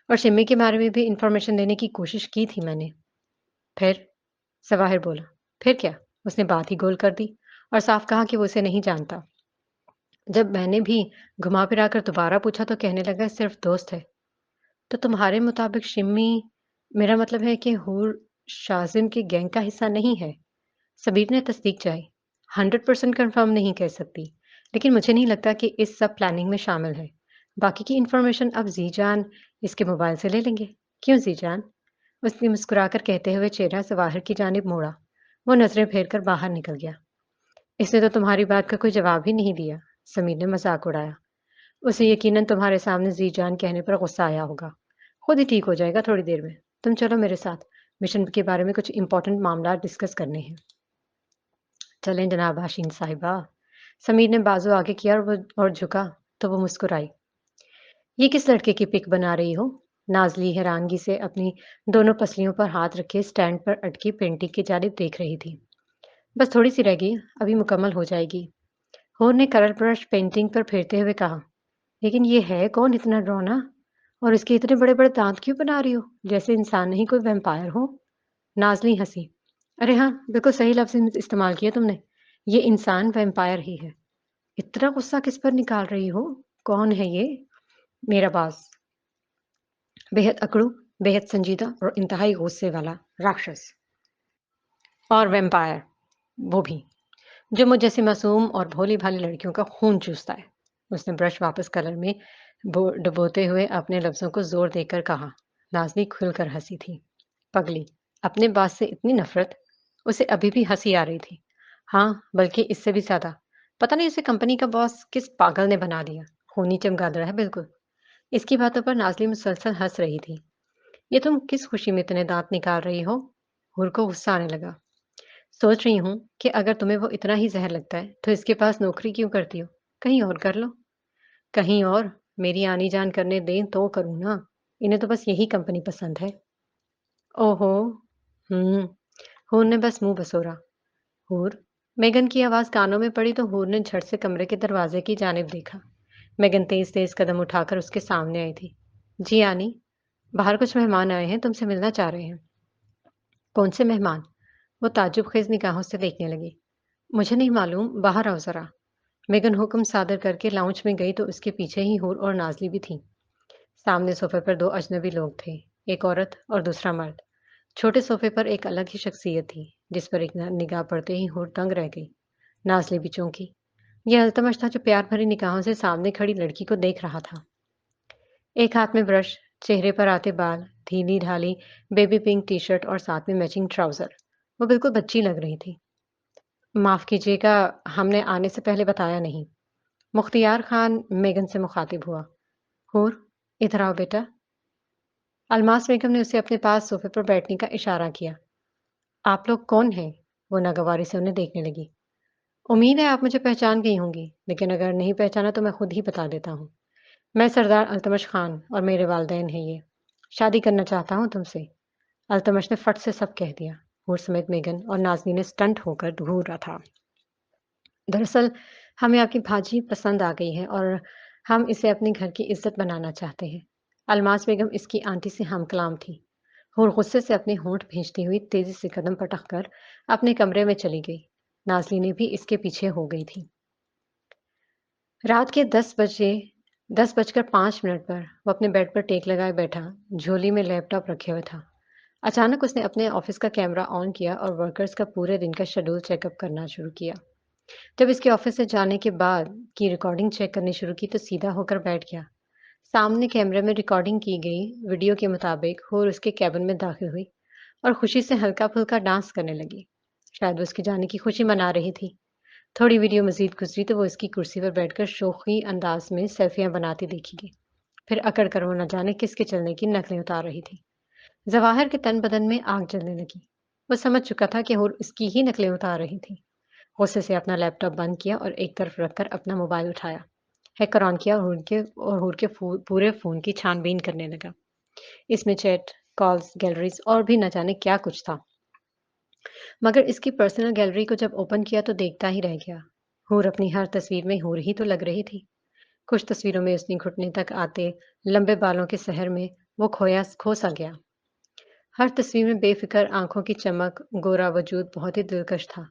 اور شمی کے بارے میں بھی انفارمیشن دینے کی کوشش کی تھی میں نے۔ پھر؟ ظواہر بولا۔ پھر کیا؟ اس نے بات ہی گول کر دی اور صاف کہا کہ وہ اسے نہیں جانتا۔ جب میں نے بھی گھما پھرا کر دوبارہ پوچھا تو کہنے لگا صرف دوست ہے۔ تو تمہارے مطابق شمی، میرا مطلب ہے کہ ہور شازم کے گینگ کا حصہ نہیں ہے؟ سبیر نے تصدیق چاہی۔ 100% کنفرم نہیں کہہ سکتی، لیکن مجھے نہیں لگتا کہ اس سب پلاننگ میں شامل ہے۔ باقی کی انفارمیشن اب زی جان اس کے موبائل سے لے لیں گے۔ کیوں زی جان؟ اس نے مسکرا کر کہتے ہوئے چہرہ ظواہر کی جانب موڑا۔ وہ نظریں پھیر کر باہر نکل گیا۔ اس نے تو تمہاری بات کا کوئی جواب ہی نہیں دیا، سمیر نے مذاق اڑایا۔ اسے یقیناً تمہارے سامنے زی جان کہنے پر غصہ آیا ہوگا۔ خود ہی ٹھیک ہو جائے گا تھوڑی دیر میں۔ تم چلو میرے ساتھ، مشن کے بارے میں کچھ امپورٹنٹ معاملات ڈسکس کرنے ہیں۔ چلیں جناب آشین صاحبہ۔ سمیر نے بازو آگے کیا اور جھکا تو وہ مسکرائی۔ یہ کس لڑکے کی پک بنا رہی ہو؟ نازلی حیرانگی سے اپنی دونوں پسلیوں پر ہاتھ رکھے سٹینڈ پر اٹکی پینٹنگ کی جانب دیکھ رہی تھی۔ بس تھوڑی سی رہ گئی، ابھی مکمل ہو جائے گی۔ ہور نے کلر برش پینٹنگ پر پھیرتے ہوئے کہا۔ لیکن یہ ہے کون اتنا ڈرونا؟ اور اس کے اتنے بڑے بڑے دانت کیوں بنا رہی ہو، جیسے انسان نہیں کوئی ویمپائر ہو؟ نازلی ہنسی۔ ارے ہاں، بالکل صحیح لفظ استعمال کیا تم نے، یہ انسان ویمپائر ہی ہے۔ اتنا غصہ کس پر نکال رہی ہو؟ کون ہے یہ؟ میرا باز، بےحد اکڑو، بےحد سنجیدہ اور انتہائی غصے والا راکشس۔ और वैम्पायर, वो भी, जो मुझ जैसी मासूम और भोली-भाली लड़कियों का खून चूसता है। उसने ब्रश वापस कलर में डुबोते हुए अपने लफ्ज़ों को ज़ोर देकर कहा। नाज़नी खुलकर हँसी थी। पगली, अपने बात से इतनी नफ़रत? उसे अभी भी हँसी आ रही थी। हाँ, बल्कि इससे भी ज़्यादा। पता नहीं उसे कंपनी का बॉस किस पागल ने बना दिया। खूनी चमगादड़ है बिल्कुल। इसकी बातों पर नाज़ली मुसलसल हँस रही थी। ये तुम किस खुशी में इतने दाँत निकाल रही हो? हूर को गुस्सा आने लगा। सोच रही हूँ कि अगर तुम्हें वो इतना ही ज़हर लगता है, तो इसके पास नौकरी क्यों करती हो? कहीं और कर लो। कहीं और? मेरी आनी-जान करने दें तो करूँ ना। इन्हें तो बस यही कंपनी पसंद है। ओहो! हुँ। हूर ने बस मुँह बसोरा। हूर? मेगन की आवाज़ कानों में पड़ी तो हूर ने झट से कमरे के दरवाज़े की जानिब देखा। मेगन तेज़-तेज़ कदम उठाकर उसके सामने आई थी। जी आनी, बाहर कुछ मेहमान आए हैं, तुमसे मिलना चाह रहे हैं। कौन से मेहमान? वो ताज्जुब-ख़ेज़ निगाहों से देखने लगी। मुझे नहीं मालूम, बाहर आओ ज़रा। मेगन हुक्म सादर करके लाउंज में गई तो उसके पीछे ही हूर और नाज़ली भी थीं। सामने सोफे पर 2 अजनबी लोग थे, एक औरत और दूसरा मर्द। छोटे सोफे पर एक अलग ही शख्सियत थी, जिस पर एक निगाह पड़ते ही हूर दंग रह गई। नाज़ली भी चौंकी। यह अल्तमश था जो प्यार भरी निगाहों से सामने खड़ी लड़की को देख रहा था। एक हाथ में ब्रश, चेहरे पर आते बाल, ढीली-ढाली बेबी पिंक टी-शर्ट और साथ में मैचिंग ट्राउज़र। वो बिल्कुल बच्ची लग रही थी। माफ़ कीजिएगा, हमने आने से पहले बताया नहीं। मुख्तियार खान मेगन से मुखातिब हुआ। हूर, इधर आओ बेटा। अलमास बेगम ने उसे अपने पास सोफे पर बैठने का इशारा किया। आप लोग कौन हैं? वो नागवारी से उन्हें देखने लगी। उम्मीद है आप मुझे पहचान गई होंगी, लेकिन अगर नहीं पहचाना तो मैं खुद ही बता देता हूँ। मैं सरदार अल्तमश खान और मेरे वालिदैन हैं ये। शादी करना चाहता हूँ तुमसे। अल्तमश ने फट से सब कह दिया। हूर समेत मेगन और नाज़नी ने स्टंट होकर घूरा था। दरअसल हमें आपकी भाजी पसंद आ गई है और हम इसे अपने घर की इज्जत बनाना चाहते हैं। अलमास बेगम इसकी आंटी से हमकलाम थी। हूर गुस्से से अपने होंठ भींचती हुई तेजी से कदम पटक कर अपने कमरे में चली गई। नाज़ली ने भी इसके पीछे हो गई थी। रात के 10 बजकर 5 मिनट पर वो अपने बेड पर टेक लगाए बैठा, झोली में लैपटॉप रखे हुए था। अचानक उसने अपने ऑफिस का कैमरा ऑन किया और वर्कर्स का पूरे दिन का शेड्यूल चेकअप करना शुरू किया। जब इसके ऑफिस से जाने के बाद की रिकॉर्डिंग चेक करनी शुरू की तो सीधा होकर बैठ गया। सामने कैमरे में रिकॉर्डिंग की गई वीडियो के मुताबिक होर उसके कैबिन में दाखिल हुई और खुशी से हल्का-फुल्का डांस करने लगी। शायद वो उसके जाने की खुशी मना रही थी। थोड़ी वीडियो मज़ीद गुज़री तो वो उसकी कुर्सी पर बैठकर शोखी अंदाज में सेल्फियाँ बनाती देखी गई। फिर अकड़ कर वो न जाने किसके चलने की नकलें उतार रही थी। ज़वाहिर के तन बदन में आग जलने लगी। वो समझ चुका था कि होर उसकी ही नकलें उतार रही थी। गुस्से से अपना लैपटॉप बंद किया और एक तरफ रखकर अपना मोबाइल उठाया। हैकर ऑन किया और हूर के पूरे फ़ोन की छानबीन करने लगा। इसमें चैट, कॉल्स, गैलरीज़ और भी न जाने क्या कुछ था। मगर इसकी पर्सनल गैलरी को जब ओपन किया तो देखता ही रह गया। हूर अपनी हर तस्वीर में हूर ही तो लग रही थी। कुछ तस्वीरों में उसने घुटने तक आते लंबे बालों के सहर में वो खो सा गया। हर तस्वीर में बेफिक्र आंखों की चमक, गोरा वजूद बहुत ही दिलकश था।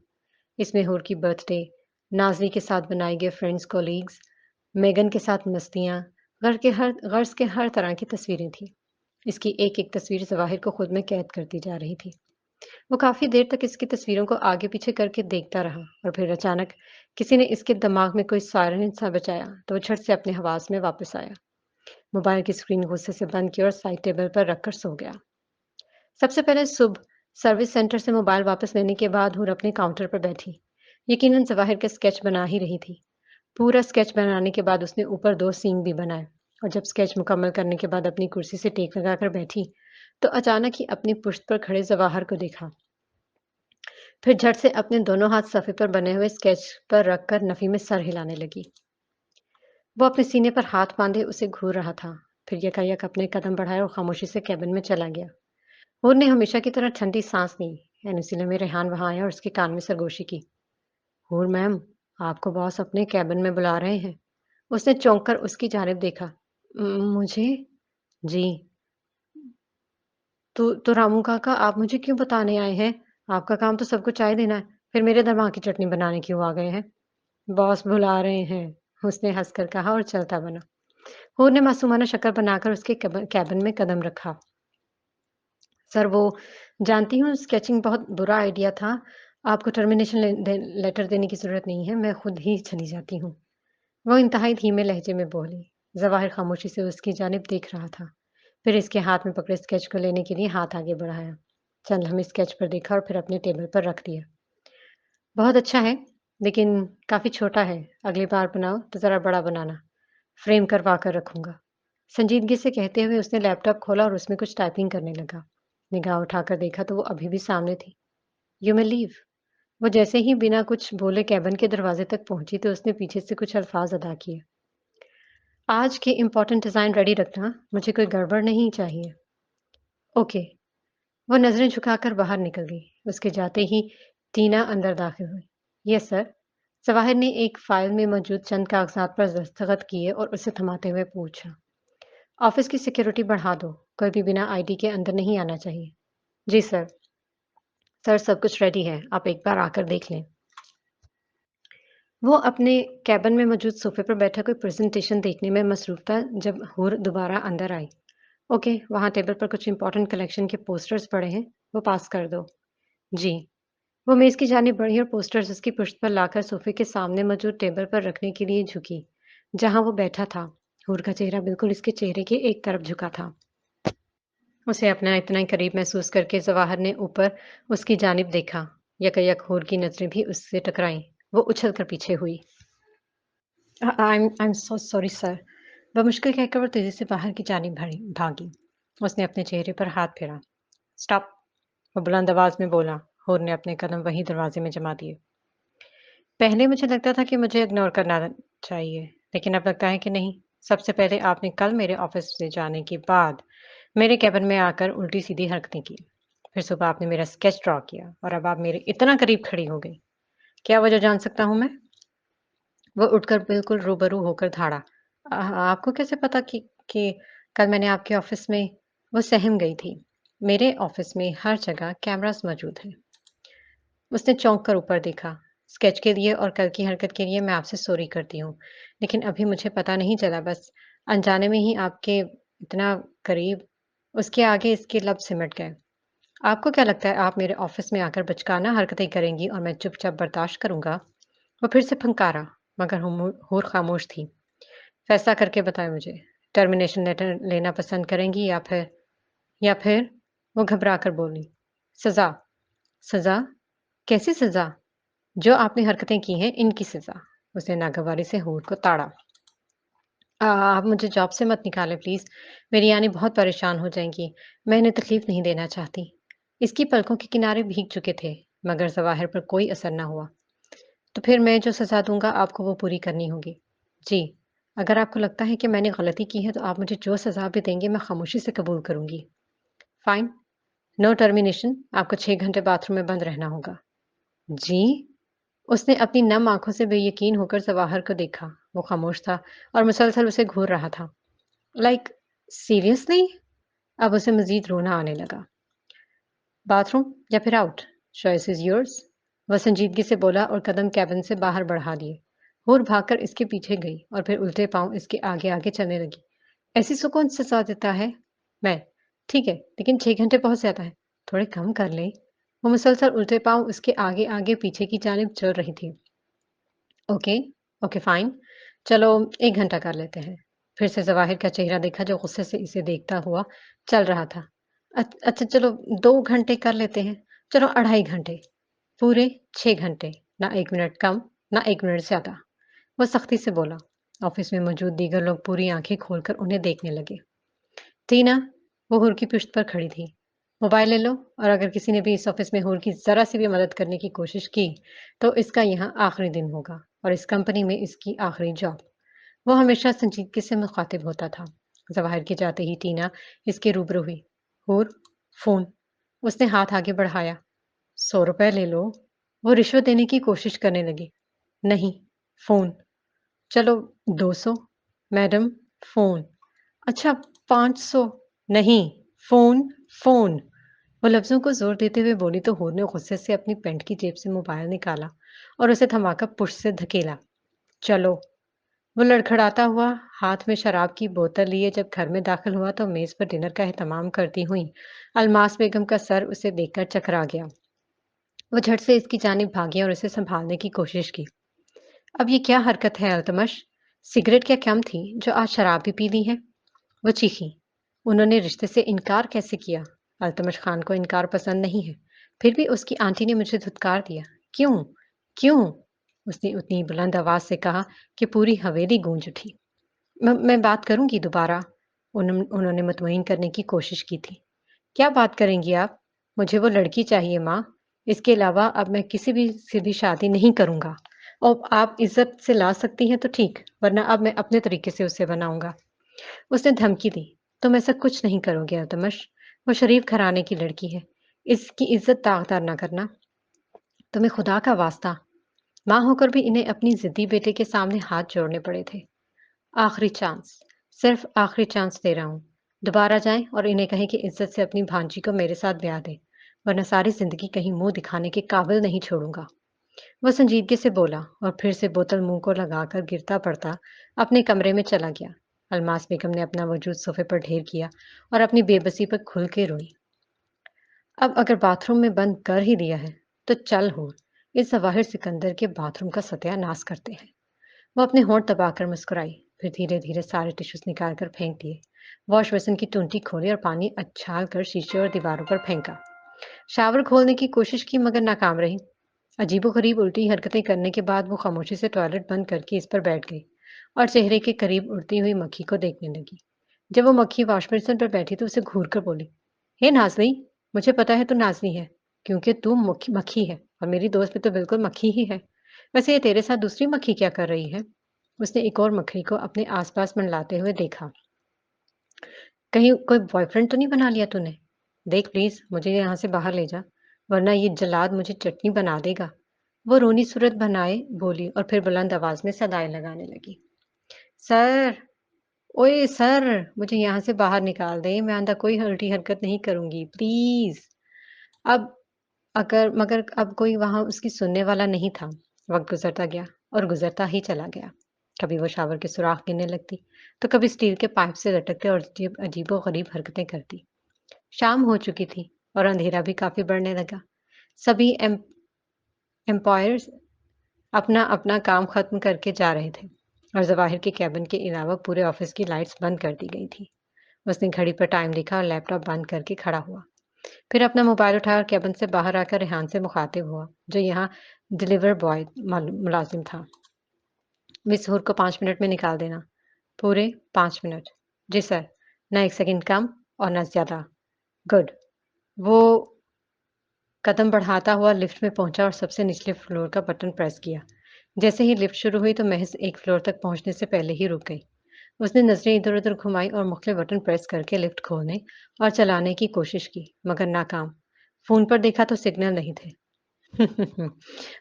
इसमें हूर की बर्थडे, नाज़ी के साथ बनाए गए फ्रेंड्स कोलीग्स, मेगन के साथ मस्तियाँ, गर्ज़ के हर तरह की तस्वीरें थीं। इसकी एक-एक तस्वीर ज़वाहिर को खुद में कैद करती जा रही थी। वो काफ़ी देर तक इसकी तस्वीरों को आगे-पीछे करके देखता रहा और फिर अचानक किसी ने इसके दिमाग में कोई सायरन सा बजाया, तो वो झट से अपने हवास में वापस आया। मोबाइल की स्क्रीन गुस्से से बंद की और साइड टेबल पर रखकर सो गया। सबसे पहले सुबह सर्विस सेंटर से मोबाइल वापस लेने के बाद हूर अपने काउंटर पर बैठी। यकीनन ज़वाहिर का स्केच बना ही रही थी। पूरा स्केच बनाने के बाद उसने ऊपर 2 सींग भी बनाए और जब स्केच मुकम्मल करने के बाद अपनी कुर्सी से टेक लगाकर बैठी, तो अचानक ही अपनी पुश्त पर खड़े ज़वाहिर को देखा। फिर झट से अपने दोनों हाथ सफ़े पर बने हुए स्केच पर रखकर नफ़ी में सर हिलाने लगी। वो अपने सीने पर हाथ बांधे उसे घूर रहा था। फिर यकायक अपने कदम बढ़ाए और खामोशी से कैबिन में चला गया। हूर ने हमेशा की तरह ठंडी सांस ली। एनोसिला में रेहान वहां आया और उसके कान में सरगोशी की। हूर मैम, आपको बॉस अपने कैबिन में बुला रहे हैं। उसने चौंक कर उसकी जानिब देखा। मुझे? जी। तो रामू काका, आप मुझे क्यों बताने आए हैं? आपका काम तो सबको चाय देना है। फिर मेरे दिमाग की चटनी बनाने क्यों आ गए हैं? बॉस बुला रहे हैं, उसने हंसकर कहा और चलता बना। हूर ने मासूमाना शक्ल बनाकर उसके कैबिन में कदम रखा। सर वो जानती हूँ स्केचिंग बहुत बुरा आइडिया था। आपको टर्मिनेशन लेटर देने की ज़रूरत नहीं है, मैं खुद ही चली जाती हूँ। वो इंतहाई धीमे लहजे में बोली। ज़वाहिर खामोशी से उसकी जानिब देख रहा था। फिर इसके हाथ में पकड़े स्केच को लेने के लिए हाथ आगे बढ़ाया। चंद लम्हे स्केच पर देखा और फिर अपने टेबल पर रख दिया। बहुत अच्छा है, लेकिन काफ़ी छोटा है। अगली बार बनाओ तो ज़रा बड़ा बनाना। फ्रेम करवा कर रखूँगा। संजीदगी से कहते हुए उसने लैपटॉप खोला और उसमें कुछ टाइपिंग करने लगा। निगाह उठाकर देखा तो वो अभी भी सामने थी। "You may leave." वो जैसे ही बिना कुछ बोले केबिन के दरवाजे तक पहुंची तो उसने पीछे से कुछ अल्फाज अदा किए। "आज के इम्पोर्टेंट डिज़ाइन रेडी रखना, मुझे कोई गड़बड़ नहीं चाहिए।" "ओके।" वो नज़रें झुकाकर बाहर निकल गई। उसके जाते ही टीना अंदर दाखिल हुई। "Yes sir." जवाहिर ने एक फाइल में मौजूद चंद कागजात पर दस्तखत किए और उसे थमाते हुए पूछा, "ऑफिस की सिक्योरिटी बढ़ा दो। कोई भी बिना आईडी के अंदर नहीं आना चाहिए।" "जी सर।" "सर, सब कुछ रेडी है। आप एक बार आकर देख लें।" वो अपने केबिन में मौजूद सोफे पर बैठा कोई प्रेजेंटेशन देखने में मसरूफ था जब हूर दोबारा अंदर आई। "ओके, वहाँ टेबल पर कुछ इंपॉर्टेंट कलेक्शन के पोस्टर्स पड़े हैं, वो पास कर दो।" "जी।" वो मेज़ की जानिब बढ़ी और पोस्टर्स उसकी पुश्त पर लाकर सोफे के सामने मौजूद टेबल पर रखने के लिए झुकी, जहाँ वो बैठा था। हूर का चेहरा बिल्कुल इसके चेहरे के एक तरफ झुका था। उसे अपना इतना ही करीब महसूस करके जवाहर ने ऊपर उसकी जानिब देखा। यकायक हूर की नज़रें भी उससे टकराईं। वो उछल कर पीछे हुई। I am so sorry sir. बमुश्किल कहकर वो तेज़ी से बाहर की जानिब भागी। उसने अपने चेहरे पर हाथ फेरा। स्टॉप! वो बुलंद आवाज़ में बोला। हूर ने अपने कदम वहीं दरवाजे में जमा दिए। पहले मुझे लगता था कि मुझे इग्नोर करना चाहिए, लेकिन अब लगता है कि नहीं। सबसे पहले आपने कल मेरे ऑफिस से जाने के बाद मेरे केबिन में आकर उल्टी-सीधी हरकतें की। फिर सुबह आपने मेरा स्केच ड्रॉ किया और अब आप मेरे इतना करीब खड़ी हो गई। क्या वजह जान सकता हूँ मैं? वो उठकर बिल्कुल रूबरू होकर धाड़ा। आपको कैसे पता कि कल मैंने आपके ऑफिस में वो सहम गई थी। मेरे ऑफिस में हर जगह कैमरास मौजूद हैं। उसने चौंक कर ऊपर देखा। स्केच के लिए और कल की हरकत के लिए मैं आपसे सॉरी करती हूँ। लेकिन अभी मुझे पता नहीं चला, बस अनजाने में ही आपके इतना करीब उसके आगे इसके लब सिमट गए। आपको क्या लगता है आप मेरे ऑफिस में आकर बचकाना हरकतें करेंगी और मैं चुपचाप बर्दाश्त करूँगा? वो फिर से फंकारा, मगर हूर खामोश थी। फैसला करके बताएँ मुझे, टर्मिनेशन लेटर लेना पसंद करेंगी या फिर वो घबरा कर बोली, सज़ा। सज़ा? कैसी सज़ा? जो आपने हरकतें की हैं, इनकी सज़ा। उसने नागवारी से हूर को ताड़ा। आप मुझे जॉब से मत निकालें प्लीज़। मेरी यानी बहुत परेशान हो जाएँगी। मैं इन्हें तकलीफ़ नहीं देना चाहती। इसकी पलकों के किनारे भीग चुके थे, मगर ज़वाहिर पर कोई असर न हुआ। तो फिर मैं जो सज़ा दूँगा, आपको वो पूरी करनी होगी। जी, अगर आपको लगता है कि मैंने गलती की है, तो आप मुझे जो सज़ा भी देंगे, मैं खामोशी से कबूल करूँगी। Fine, no termination. आपको 6 घंटे बाथरूम में बंद रहना होगा। जी? उसने अपनी नम आँखों से बेयकीन होकर जवाहर को देखा। वो खामोश था और मुसलसल उसे घूर रहा था। Like seriously? अब उसे मज़ीद रोना आने लगा। बाथरूम या फिर आउट? Choice is yours. वह संजीदगी से बोला और कदम केबिन से बाहर बढ़ा दिए। हूर भागकर इसके पीछे गई और फिर उल्टे पाँव इसके आगे-आगे चलने लगी। ऐसी सुकून सज़ा देता है? मैं, ठीक है, लेकिन 6 घंटे बहुत ज़्यादा है। थोड़े कम कर लें। वो मुसलसल उल्टे पाँव उसके आगे-आगे पीछे की जानिब चल रही थी। Okay, okay fine. चलो 1 घंटा कर लेते हैं। फिर से ज़वाहिर का चेहरा देखा जो गुस्से से इसे देखता हुआ चल रहा था। अच्छा चलो 2 घंटे कर लेते हैं। चलो 2.5 घंटे। पूरे 6 घंटे। ना 1 मिनट कम, ना 1 मिनट ज़्यादा। वो सख्ती से बोला। ऑफिस में मौजूद दीगर लोग पूरी आँखें खोलकर उन्हें देखने लगे। टीना, वो हूर की पुश्त पर खड़ी थी। मोबाइल ले लो और अगर किसी ने भी इस ऑफिस में हूर की ज़रा सी भी मदद करने की कोशिश की, तो इसका यहाँ आखिरी दिन होगा और इस कंपनी में इसकी आखिरी जॉब। वो हमेशा संजीदगी से मुखातिब होता था। ज़वाहिर के जाते ही टीना इसके रूबरू हुई। हूर, फ़ोन। उसने हाथ आगे बढ़ाया। ₹100 ले लो। वो रिश्वत देने की कोशिश करने लगी। नहीं, फ़ोन। चलो 200। Madam, phone. अच्छा 500। नहीं, फ़ोन, फ़ोन। वो लफ्ज़ों को ज़ोर देते हुए बोली तो हूर ने गुस्से से अपनी पैंट की जेब से मोबाइल निकाला और उसे थमाकर पुश से धकेला। चलो। وہ لڑکھڑاتا ہوا ہاتھ میں شراب کی بوتل لیے جب گھر میں داخل ہوا تو میز پر ڈنر کا اہتمام کرتی ہوئی الماس بیگم کا سر اسے دیکھ کر چکرا گیا۔ وہ جھٹ سے اس کی جانب بھاگی اور اسے سنبھالنے کی کوشش کی۔ اب یہ کیا حرکت ہے التمش؟ سگریٹ کیا کم تھی جو آج شراب بھی پی لی ہے؟ وہ چیخی۔ انہوں نے رشتے سے انکار کیسے کیا؟ التمش خان کو انکار پسند نہیں ہے، پھر بھی اس کی آنٹی نے مجھے دھتکار دیا۔ کیوں؟ کیوں؟ اس نے اتنی بلند آواز سے کہا کہ پوری حویلی گونج اٹھی۔ میں بات کروں گی دوبارہ، انہوں نے مطمئن کرنے کی کوشش کی تھی۔ کیا بات کریں گی آپ؟ مجھے وہ لڑکی چاہیے ماں، اس کے علاوہ اب میں کسی بھی سے بھی شادی نہیں کروں گا، اور آپ عزت سے لا سکتی ہیں تو ٹھیک، ورنہ اب میں اپنے طریقے سے اسے بناؤں گا۔ اس نے دھمکی دی۔ تم ایسا کچھ نہیں کرو گے التمش، وہ شریف گھرانے کی لڑکی ہے، اس کی عزت داغدار نہ کرنا۔ تمہیں خدا کا واسطہ، ماں ہو کر بھی انہیں اپنی ضدی بیٹے کے سامنے ہاتھ جوڑنے پڑے تھے۔ آخری چانس، صرف آخری چانس دے رہا ہوں، دوبارہ جائیں اور انہیں کہیں کہ عزت سے اپنی بھانجی کو میرے ساتھ بیاہ دیں، ورنہ ساری زندگی کہیں منہ دکھانے کے قابل نہیں چھوڑوں گا۔ وہ سنجیدگی سے بولا اور پھر سے بوتل منہ کو لگا کر گرتا پڑتا اپنے کمرے میں چلا گیا۔ الماس بیگم نے اپنا وجود صوفے پر ڈھیر کیا اور اپنی بے بسی پر کھل کے روئی۔ اب اگر باتھ روم میں بند کر ہی دیا ہے تو چل ہو، اس ظواہر سکندر کے باتھ روم کا ستیہ ناش کرتے ہیں۔ وہ اپنے ہونٹ دبا کر مسکرائی، پھر دھیرے دھیرے سارے ٹشوز نکال کر پھینک دیے۔ واش بیسن کی ٹونٹی کھولی اور پانی اچھال کر شیشے اور دیواروں پر پھینکا۔ شاور کھولنے کی کوشش کی مگر ناکام رہی۔ عجیب و غریب الٹی حرکتیں کرنے کے بعد وہ خاموشی سے ٹوائلٹ بند کر کے اس پر بیٹھ گئی اور چہرے کے قریب اڑتی ہوئی مکھی کو دیکھنے لگی۔ جب وہ مکھی واش بیسن پر بیٹھی تو اسے گھور کر بولی، ہے نازنی، مجھے پتا ہے تو نازنی ہے کیونکہ تم مکھی ہے اور میری دوست بھی تو بالکل مکھی ہی ہے۔ ویسے یہ تیرے ساتھ دوسری مکھی کیا کر رہی ہے؟ اس نے ایک اور مکھی کو اپنے آس پاس منڈلاتے ہوئے دیکھا۔ کہیں کوئی بوائے فرینڈ تو نہیں بنا لیا تو نے؟ دیکھ پلیز مجھے یہاں سے باہر لے جا، ورنہ یہ جلاد مجھے چٹنی بنا دے گا۔ وہ رونی صورت بنائے بولی اور پھر بلند آواز میں صدائیں لگانے لگی۔ سر، اوئے سر، مجھے یہاں سے باہر نکال دیں، میں آندہ کوئی الٹی حرکت نہیں کروں گی پلیز۔ اب مگر اب کوئی وہاں اس کی سننے والا نہیں تھا۔ وقت گزرتا گیا اور گزرتا ہی چلا گیا۔ کبھی وہ شاور کے سوراخ گرنے لگتی تو کبھی اسٹیل کے پائپ سے لٹکتے اور عجیب و غریب حرکتیں کرتی۔ شام ہو چکی تھی اور اندھیرا بھی کافی بڑھنے لگا۔ سبھی امپائرز اپنا اپنا کام ختم کر کے جا رہے تھے اور ظواہر کے کیبن کے علاوہ پورے آفس کی لائٹس بند کر دی گئی تھی۔ اس نے گھڑی پر ٹائم دیکھا اور لیپ ٹاپ بند کر کے کھڑا ہوا، پھر اپنا موبائل اٹھایا اور کیبن سے باہر آ کر ریحان سے مخاطب ہوا جو یہاں ڈلیور بوائے ملازم تھا۔ مس ہور کو 5 منٹ میں نکال دینا۔ پورے 5 منٹ؟ جی سر، نہ ایک سیکنڈ کم اور نہ زیادہ۔ گڈ۔ وہ قدم بڑھاتا ہوا لفٹ میں پہنچا اور سب سے نچلے فلور کا بٹن پریس کیا۔ جیسے ہی لفٹ شروع ہوئی تو محض ایک فلور تک پہنچنے سے پہلے ہی رک گئی۔ اس نے نظریں ادھر ادھر گھمائی اور مختلف بٹن پریس کر کے لفٹ کھولنے اور چلانے کی کوشش کی مگر ناکام۔ فون پر دیکھا تو سگنل نہیں تھے۔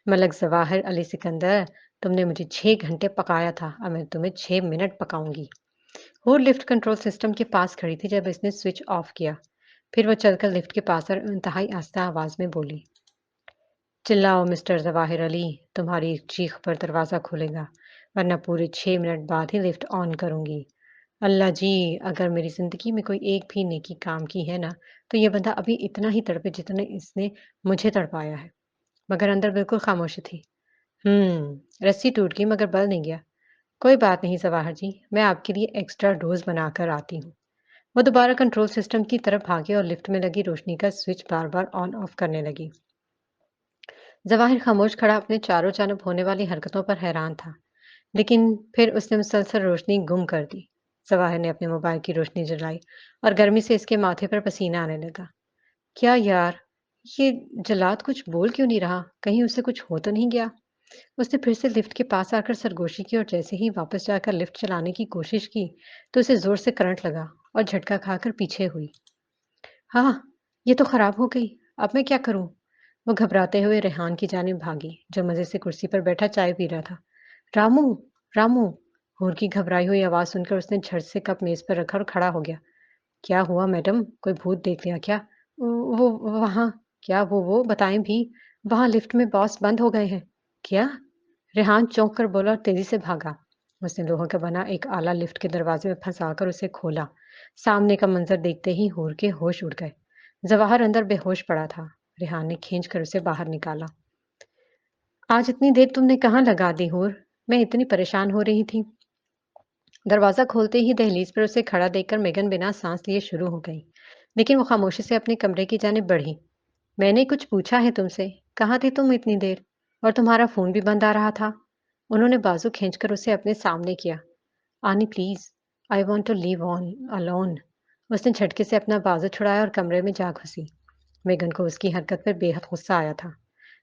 ملک ظواہر علی سکندر، تم نے مجھے 6 گھنٹے پکایا تھا، اب میں تمہیں 6 منٹ پکاؤں گی۔ ہور لفٹ کنٹرول سسٹم کے پاس کھڑی تھی جب اس نے سوئچ آف کیا، پھر وہ چل کر لفٹ کے پاس اور انتہائی آہستہ آواز میں بولی، چلاؤ مسٹر ظواہر علی، تمہاری چیخ پر دروازہ کھلے گا ورنہ پورے 6 منٹ بعد ہی لفٹ آن کروں گی۔ اللہ جی، اگر میری زندگی میں کوئی ایک بھی نیکی کام کی ہے نا تو یہ بندہ ابھی اتنا ہی تڑپے جتنا اس نے مجھے تڑپایا ہے۔ مگر اندر بالکل خاموشی تھی۔ رسی ٹوٹ گئی مگر بل نہیں گیا۔ کوئی بات نہیں ظواہر جی، میں آپ کے لیے ایکسٹرا ڈوز بنا کر آتی ہوں۔ وہ دوبارہ کنٹرول سسٹم کی طرف بھاگے اور لفٹ میں لگی روشنی کا switch bar bar on of کرنے لگی۔ ظواہر خاموش کھڑا اپنے چاروں جانب ہونے والی حرکتوں پر حیران تھا، لیکن پھر اس نے مسلسل روشنی گم کر دی۔ ظواہر نے اپنے موبائل کی روشنی جلائی اور گرمی سے اس کے ماتھے پر پسینہ آنے لگا۔ کیا یار، یہ جلاد کچھ بول کیوں نہیں رہا؟ کہیں اسے کچھ ہو تو نہیں گیا؟ اس نے پھر سے لفٹ کے پاس آ کر سرگوشی کی اور جیسے ہی واپس جا کر لفٹ چلانے کی کوشش کی تو اسے زور سے کرنٹ لگا اور جھٹکا کھا کر پیچھے ہوئی۔ ہاں، یہ تو خراب ہو گئی، اب میں کیا کروں؟ وہ گھبراتے ہوئے ریحان کی جانب بھاگی جو مزے سے کرسی پر بیٹھا چائے پی رہا تھا۔ رامو، رامو! ہور کی گھبرائی ہوئی آواز سن کر اس نے جھٹ سے کپ میز پر رکھا اور کھڑا ہو گیا۔ کیا ہوا میڈم، کوئی بھوت دیکھ لیا کیا؟ وہ وہاں کیا وہ بتائیں بھی، وہاں لفٹ میں باس بند ہو گئے ہیں۔ کیا؟ ریحان چونک کر بولا اور تیزی سے بھاگا۔ उसने लोहे का बना एक आला लिफ्ट के दरवाजे में फंसा कर उसे खोला। सामने का मंजर देखते ही हूर के होश उड़ गए। जवाहर अंदर बेहोश पड़ा था। रेहान ने खींच कर उसे बाहर निकाला। आज इतनी देर तुमने कहाँ लगा दी हूर? मैं इतनी परेशान हो रही थी। दरवाजा खोलते ही दहलीज पर उसे खड़ा देखकर मेगन बिना सांस लिए शुरू हो गई, लेकिन वो खामोशी से अपने कमरे की जानिब बढ़ी। मैंने कुछ पूछा है तुमसे? कहाँ थे तुम इतनी देर? और तुम्हारा फोन भी बंद आ रहा था। उन्होंने बाजू खींचकर उसे अपने सामने किया। Annie please, I want to leave on alone. उसने झटके से अपना बाजू छुड़ाया और कमरे में जा घुसी। मेगन को उसकी हरकत पर बेहद गुस्सा आया था।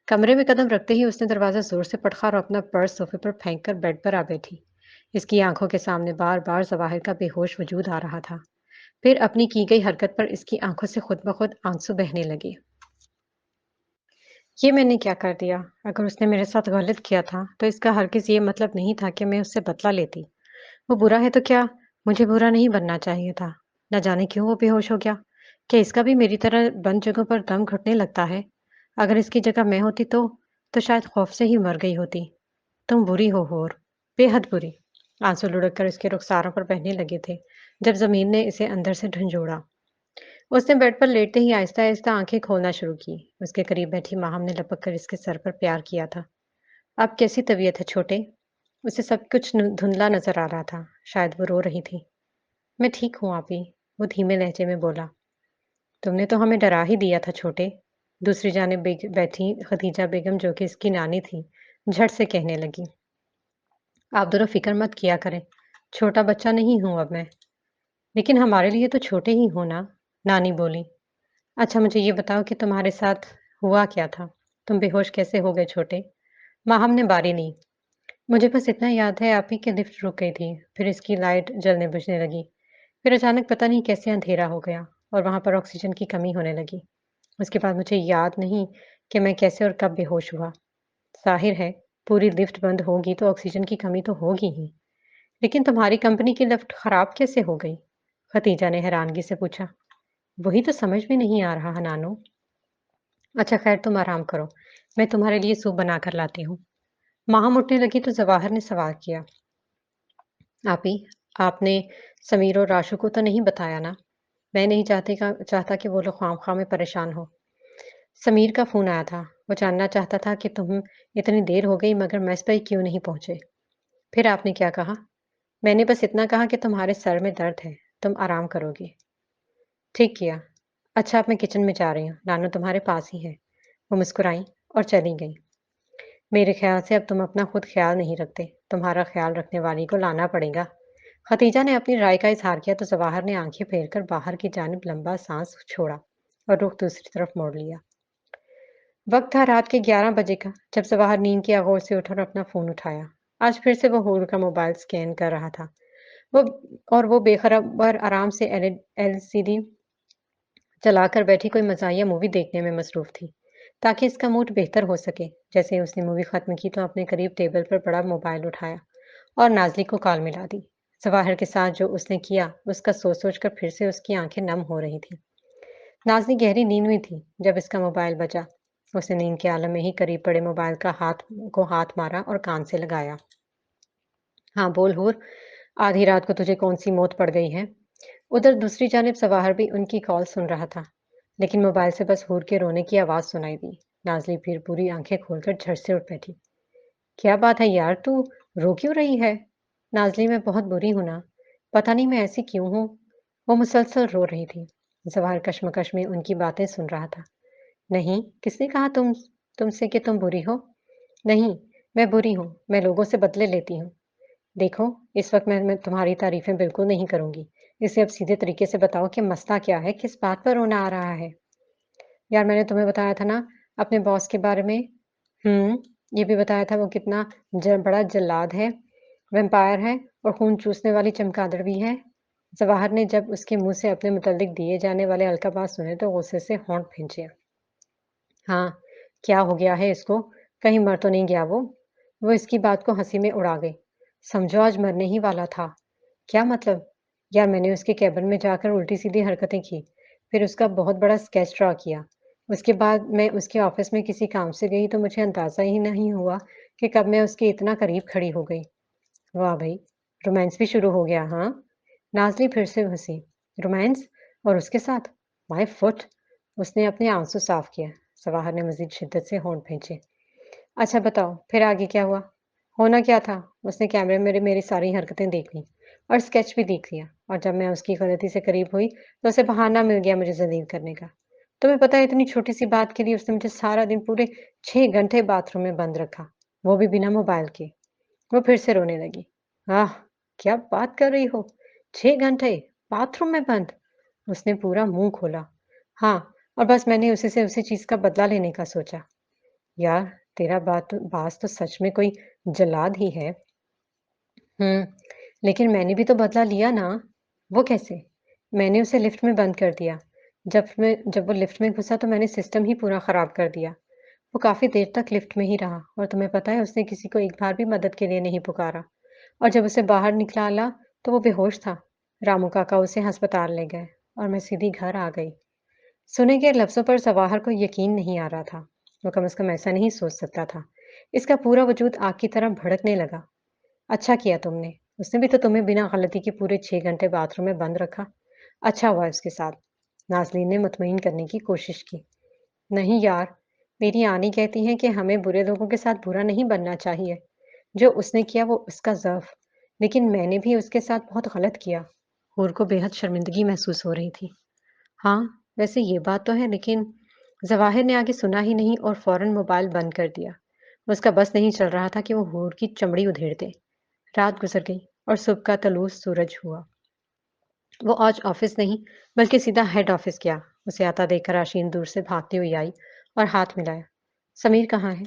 कमरे में कदम रखते ही उसने दरवाजा जोर से पटका और अपना पर्स सोफे पर फेंक कर बेड पर आ बैठी। इसकी आंखों के सामने बार बार जवाहिर का बेहोश वजूद आ रहा था। फिर अपनी की गई हरकत पर इसकी आंखों से खुद ब खुद आंसू बहने लगे। ये मैंने क्या कर दिया? अगर उसने मेरे साथ गलत किया था तो इसका हरगिज ये मतलब नहीं था कि मैं उससे बदला लेती। वो बुरा है तो क्या? मुझे बुरा नहीं बनना चाहिए था। न जाने क्यों वो बेहोश हो गया। क्या इसका भी मेरी तरह बंद जगहों पर दम घुटने लगता है? अगर इसकी जगह मैं होती तो शायद खौफ से ही मर गई होती। तुम बुरी हो होर, बेहद बुरी। आंसू लुढ़क कर इसके रुखसारों पर बहने लगे थे जब जमीन ने इसे अंदर से झंझोड़ा। उसने बेड पर लेटते ही आहिस्ता आहिस्ता आंखें खोलना शुरू की। उसके करीब बैठी माहम ने लपक कर इसके सर पर प्यार किया था। अब कैसी तबीयत है छोटे? उसे सब कुछ धुंधला नजर आ रहा था। शायद वो रो रही थी। मैं ठीक हूँ आपी, वो धीमे लहजे में बोला। तुमने तो हमें डरा ही दिया था छोटे। दूसरी जानिब बैठी खदीजा बेगम जो कि इसकी नानी थी, झट से कहने लगी। आप दोनों फिक्र मत किया करें। छोटा बच्चा नहीं हूं अब मैं। लेकिन हमारे लिए तो छोटे ही हो ना, नानी बोली। अच्छा मुझे ये बताओ कि तुम्हारे साथ हुआ क्या था? तुम बेहोश कैसे हो गए छोटे? माहम ने बारी ली। मुझे बस इतना याद है आप ही की लिफ्ट रुक गई थी, फिर इसकी लाइट जलने बुझने लगी। फिर अचानक पता नहीं कैसे अंधेरा हो गया और वहां पर ऑक्सीजन की कमी होने लगी। उसके बाद मुझे याद नहीं कि मैं कैसे और कब बेहोश हुआ। जाहिर है, पूरी लिफ्ट बंद होगी तो ऑक्सीजन की कमी तो होगी ही। लेकिन तुम्हारी कंपनी की लिफ्ट खराब कैसे हो गई? खतीजा ने हैरानगी से पूछा। वही तो समझ में नहीं आ रहा नानो। अच्छा खैर तुम आराम करो, मैं तुम्हारे लिए सूप बना कर लाती हूँ। माहम उठने लगी तो जवाहर ने सवाल किया। आपी, आपने समीर और राशु को तो नहीं बताया ना? मैं नहीं चाहता कि वो लोग ख्वामख्वाह में परेशान हो। समीर का फोन आया था। वो जानना चाहता था कि तुम इतनी देर हो गई मगर मेस पर क्यों नहीं पहुंचे। फिर आपने क्या कहा? मैंने बस इतना कहा कि तुम्हारे सर में दर्द है, तुम आराम करोगे। ठीक किया। अच्छा अब मैं किचन में जा रही हूँ, नानू तुम्हारे पास ही है। वो मुस्कुराई और चली गई। मेरे ख्याल से अब तुम अपना खुद ख्याल नहीं रखते, तुम्हारा ख्याल रखने वाली को लाना पड़ेगा। खतीजा ने अपनी राय का इजहार किया तो जवाहर ने आंखें फेर कर बाहर की जानिब लंबा सांस छोड़ा और रुख दूसरी तरफ मोड़ लिया। वक्त था रात के 11 बजे का जब जवाहर नींद की आगोश से उठा और अपना फोन उठाया। आज फिर से वो हूर का मोबाइल स्कैन कर रहा था। वो वो बेखबर आराम से एलसीडी चलाकर बैठी कोई मज़ाहिया मूवी देखने में मसरूफ थी, ताकि इसका मूड बेहतर हो सके। जैसे ही उसने मूवी खत्म की तो अपने करीब टेबल पर बड़ा मोबाइल उठाया और नाज़ली को कॉल मिला दी। ज़वाहिर के साथ जो उसने किया, उसका सोच-सोच कर फिर से उसकी आंखें नम हो रही थीं। नाज़ली गहरी नींद में थी जब इसका मोबाइल बजा। उसने नींद के आलम में ही करीब पड़े मोबाइल का हाथ मारा और कान से लगाया। हाँ, बोल हूर, आधी रात को तुझे कौन-सी मौत पड़ गई है? उधर दूसरी जानिब सवाहर भी उनकी कॉल सुन रहा था, लेकिन मोबाइल से बस हूर के रोने की आवाज़ सुनाई दी। नाज़ली फिर पूरी आंखें खोलकर झट से उठ बैठी। क्या बात है यार, तू रो क्यों रही है? नाज़ली मैं बहुत बुरी हूँ ना, पता नहीं मैं ऐसी क्यों हूँ? वो मुसलसल रो रही थी। सवाहर कश्मकश में उनकी बातें सुन रहा था। नहीं, किसने कहा तुमसे कि तुम बुरी हो? नहीं, मैं बुरी हूँ, मैं लोगों से बदले लेती हूँ। देखो, इस वक्त मैं तुम्हारी तारीफें बिल्कुल नहीं करूंगी। इसे अब सीधे तरीके से बताओ कि मसला क्या है, किस बात पर रोना आ रहा है? यार मैंने तुम्हें बताया था ना अपने बॉस के बारे में। ये भी बताया था वो कितना बड़ा जल्लाद है, वैम्पायर है और खून चूसने वाली चमगादड़ भी है। जवाहर ने जब उसके मुंह से अपने मुतल्लिक दिए जाने वाले अल्काबात सुने तो गुस्से से होंठ खींचे। हाँ, क्या हो गया है इसको? कहीं मर तो नहीं गया वो? वो इसकी बात को हंसी में उड़ा गई। समझो आज मरने ही वाला था। क्या मतलब? यार मैंने उसके केबिन में जाकर उल्टी-सीधी हरकतें की, फिर उसका बहुत बड़ा स्केच ड्रा किया। उसके बाद मैं उसके ऑफिस में किसी काम से गई तो मुझे अंदाज़ा ही नहीं हुआ कि कब मैं उसके इतना करीब खड़ी हो गई। वाह भई! रोमांस भी शुरू हो गया, हाँ? नाज़ली फिर से हँसी। रोमांस? और उसके साथ? My foot! उसने अपने आँसू साफ़ किए। सवाहर ने मज़ीद शिद्दत से होंठ खींचे। अच्छा बताओ, फिर आगे क्या हुआ? होना क्या था? उसने कैमरे में मेरी मेरी सारी हरकतें देख लीं और स्केच भी देख लिया और जब मैं उसकी गलती से करीब हुई, तो उसे बहाना मिल गया मुझे ज़लील करने का। तुम्हें पता है इतनी छोटी-सी बात के लिए उसने मुझे सारा दिन पूरे 6 घंटे बाथरूम में बंद रखा, वो भी बिना मोबाइल के। वो फिर से रोने लगी। आह! क्या बात कर रही हो? 6 घंटे बाथरूम में बंद? उसने पूरा मुँह खोला। हाँ, और बस मैंने उसी से उसी चीज़ का बदला लेने का सोचा। यार, तेरा बास तो सच में कोई जल्लाद ही है। हुँ, लेकिन मैंने भी तो बदला लिया ना। वो कैसे? मैंने उसे लिफ्ट में बंद कर दिया। जब वो लिफ्ट में घुसा तो मैंने सिस्टम ही पूरा ख़राब कर दिया। वो काफ़ी देर तक लिफ्ट में ही रहा और तुम्हें पता है उसने किसी को एक बार भी मदद के लिए नहीं पुकारा। और जब उसे बाहर निकाला तो वो बेहोश था। रामू काका उसे अस्पताल ले गए और मैं सीधी घर आ गई। सुने के लफ्ज़ों पर सवाहर को यकीन नहीं आ रहा था। वो कम से कम ऐसा नहीं सोच सकता था। इसका पूरा वजूद आग की तरह भड़कने लगा। अच्छा किया तुमने। उसने भी तो तुम्हें बिना गलती के पूरे 6 घंटे बाथरूम में बंद रखा। अच्छा हुआ उसके साथ। नाज़लीन ने मुतमईन करने की कोशिश की। नहीं यार, मेरी आनी कहती है कि हमें बुरे लोगों के साथ बुरा नहीं बनना चाहिए। जो उसने किया वो उसका ज़र्फ़, लेकिन मैंने भी उसके साथ बहुत गलत किया। हूर को बेहद शर्मिंदगी महसूस हो रही थी। हाँ, वैसे ये बात तो है लेकिन ज़वाहिर ने आगे सुना ही नहीं और फ़ौरन मोबाइल बंद कर दिया। उसका बस नहीं चल रहा था कि वो हूर की चमड़ी उधेड़ दे। रात गुज़र गई और सुबह का तलूस सूरज हुआ। वो आज ऑफ़िस नहीं, बल्कि सीधा हेड ऑफ़िस गया। उसे आता देखकर आशीन दूर से भागती हुई आई और हाथ मिलाया। समीर कहाँ है?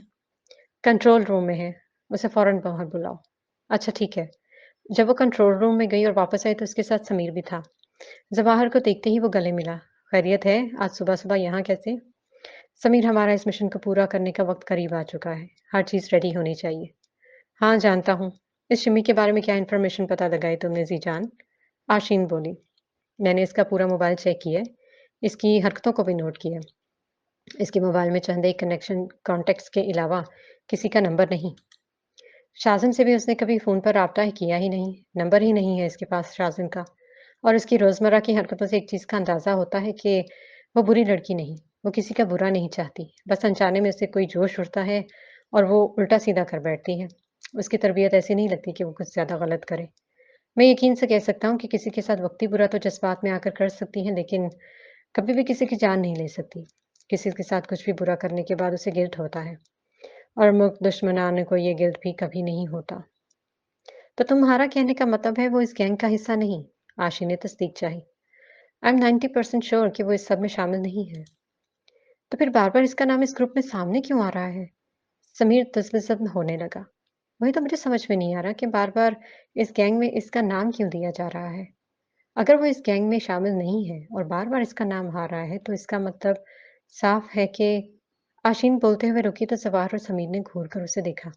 कंट्रोल रूम में है। उसे फ़ौरन बाहर बुलाओ। अच्छा ठीक है। जब वो कंट्रोल रूम में गई और वापस आई तो उसके साथ समीर भी था। ज़वाहर को देखते ही वो गले मिला। खैरियत है? आज सुबह-सुबह यहाँ कैसे? समीर हमारा इस मिशन को पूरा करने का वक़्त करीब आ चुका है। हर चीज़ रेडी होनी चाहिए। हाँ, जानता हूँ। इस शिमी के बारे में क्या इन्फॉर्मेशन पता लगाई तुमने ज़ीजान? आशीन बोली। मैंने इसका पूरा मोबाइल चेक किया है। इसकी हरकतों को भी नोट किया। इसके मोबाइल में चंद एक कनेक्शन कॉन्टैक्ट्स के अलावा किसी का नंबर नहीं। शाज़िम से भी उसने कभी फ़ोन पर राब्ता ही किया ही नहीं। नंबर ही नहीं है इसके पास शाज़िम का। और उसकी रोज़मर्रा की हरकतों से एक चीज़ का अंदाज़ा होता है कि वो बुरी लड़की नहीं। वो किसी का बुरा नहीं चाहती। बस अनजाने में उसे कोई जोश उठता है और वो उल्टा-सीधा कर बैठती है। उसकी तरबियत ऐसी नहीं लगती कि वो कुछ ज़्यादा गलत करे। मैं यकीन से कह सकता हूँ कि किसी के साथ वक़्ती बुरा तो जज़्बात में आकर कर सकती है, लेकिन कभी भी किसी की जान नहीं ले सकती। किसी के साथ कुछ भी बुरा करने के बाद उसे गिल्ट होता है और मुल्क दुश्मनान को ये गिल्ट भी कभी नहीं होता। तो तुम्हारा कहने का मतलब है वो इस गैंग का हिस्सा नहीं? आशी ने तस्दीक चाही। आई एम 90% श्योर कि वो इस सब में शामिल नहीं है। तो फिर बार-बार इसका नाम इस ग्रुप में सामने क्यों आ रहा है? समीर तज़ब्ज़ब होने लगा। वही तो मुझे समझ में नहीं आ रहा कि बार-बार इस गैंग में इसका नाम क्यों लिया जा रहा है? अगर वो इस गैंग में शामिल नहीं है और बार-बार इसका नाम आ रहा है, तो इसका मतलब साफ है कि आशीन बोलते हुए रुकी तो सवार और समीर ने घूर कर उसे देखा।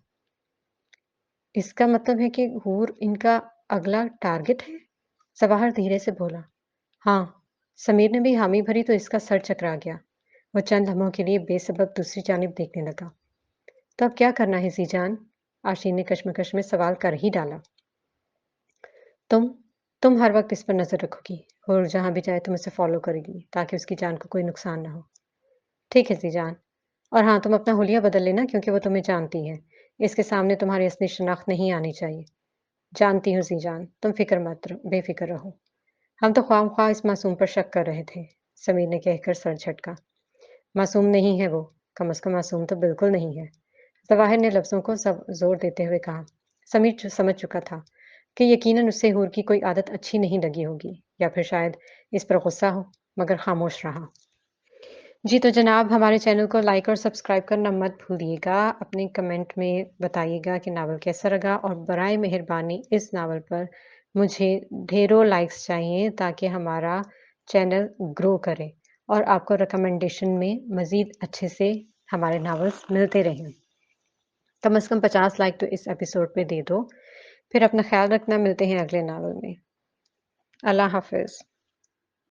इसका मतलब है कि हूर इनका अगला टारगेट है? सवार धीरे से बोला। हाँ, समीर ने भी हामी भरी तो इसका सर चकरा गया। वो चंद लम्हों के लिए बेसबब दूसरी जानिब देखने लगा। तो अब क्या करना है जीजान? आशीन ने कशमकश में सवाल कर ही डाला। तुम तुम हर वक्त इस पर नजर रखोगी और जहां भी जाए तुम उसे फॉलो करेगी ताकि उसकी जान को कोई नुकसान ना हो। ठीक है जीजान। और हाँ, तुम अपना हुलिया बदल लेना क्योंकि वो तुम्हें जानती है। इसके सामने तुम्हारी असली शनाख्त नहीं आनी चाहिए। जानती हूँ जीजान, तुम फिक्र मत बेफिक्र रहो। हम तो ख्वाह इस मासूम पर शक कर रहे थे। समीर ने कहकर सर झटका। मासूम नहीं है वो, कम अज़ कम मासूम तो बिल्कुल नहीं है। ज़वाहिर ने लफ्ज़ों को सब ज़ोर देते हुए कहा। समीर समझ चुका था कि यकीनन उसे हूर की कोई आदत अच्छी नहीं लगी होगी या फिर शायद इस पर गुस्सा हो, मगर खामोश रहा। जी तो जनाब हमारे चैनल को लाइक और सब्सक्राइब करना मत भूलिएगा। अपने कमेंट में बताइएगा कि नावल कैसा लगा और बराए मेहरबानी इस नावल पर मुझे ढेरों लाइक्स चाहिए ताकि हमारा चैनल ग्रो करे और आपको रिकमेंडेशन में मज़ीद अच्छे से हमारे नावल्स मिलते रहें। कम से कम 50 लाइक तो इस एपिसोड पे दे दो। फिर अपना ख़्याल रखना, मिलते हैं अगले नावल में। अल्लाह हाफ़िज़।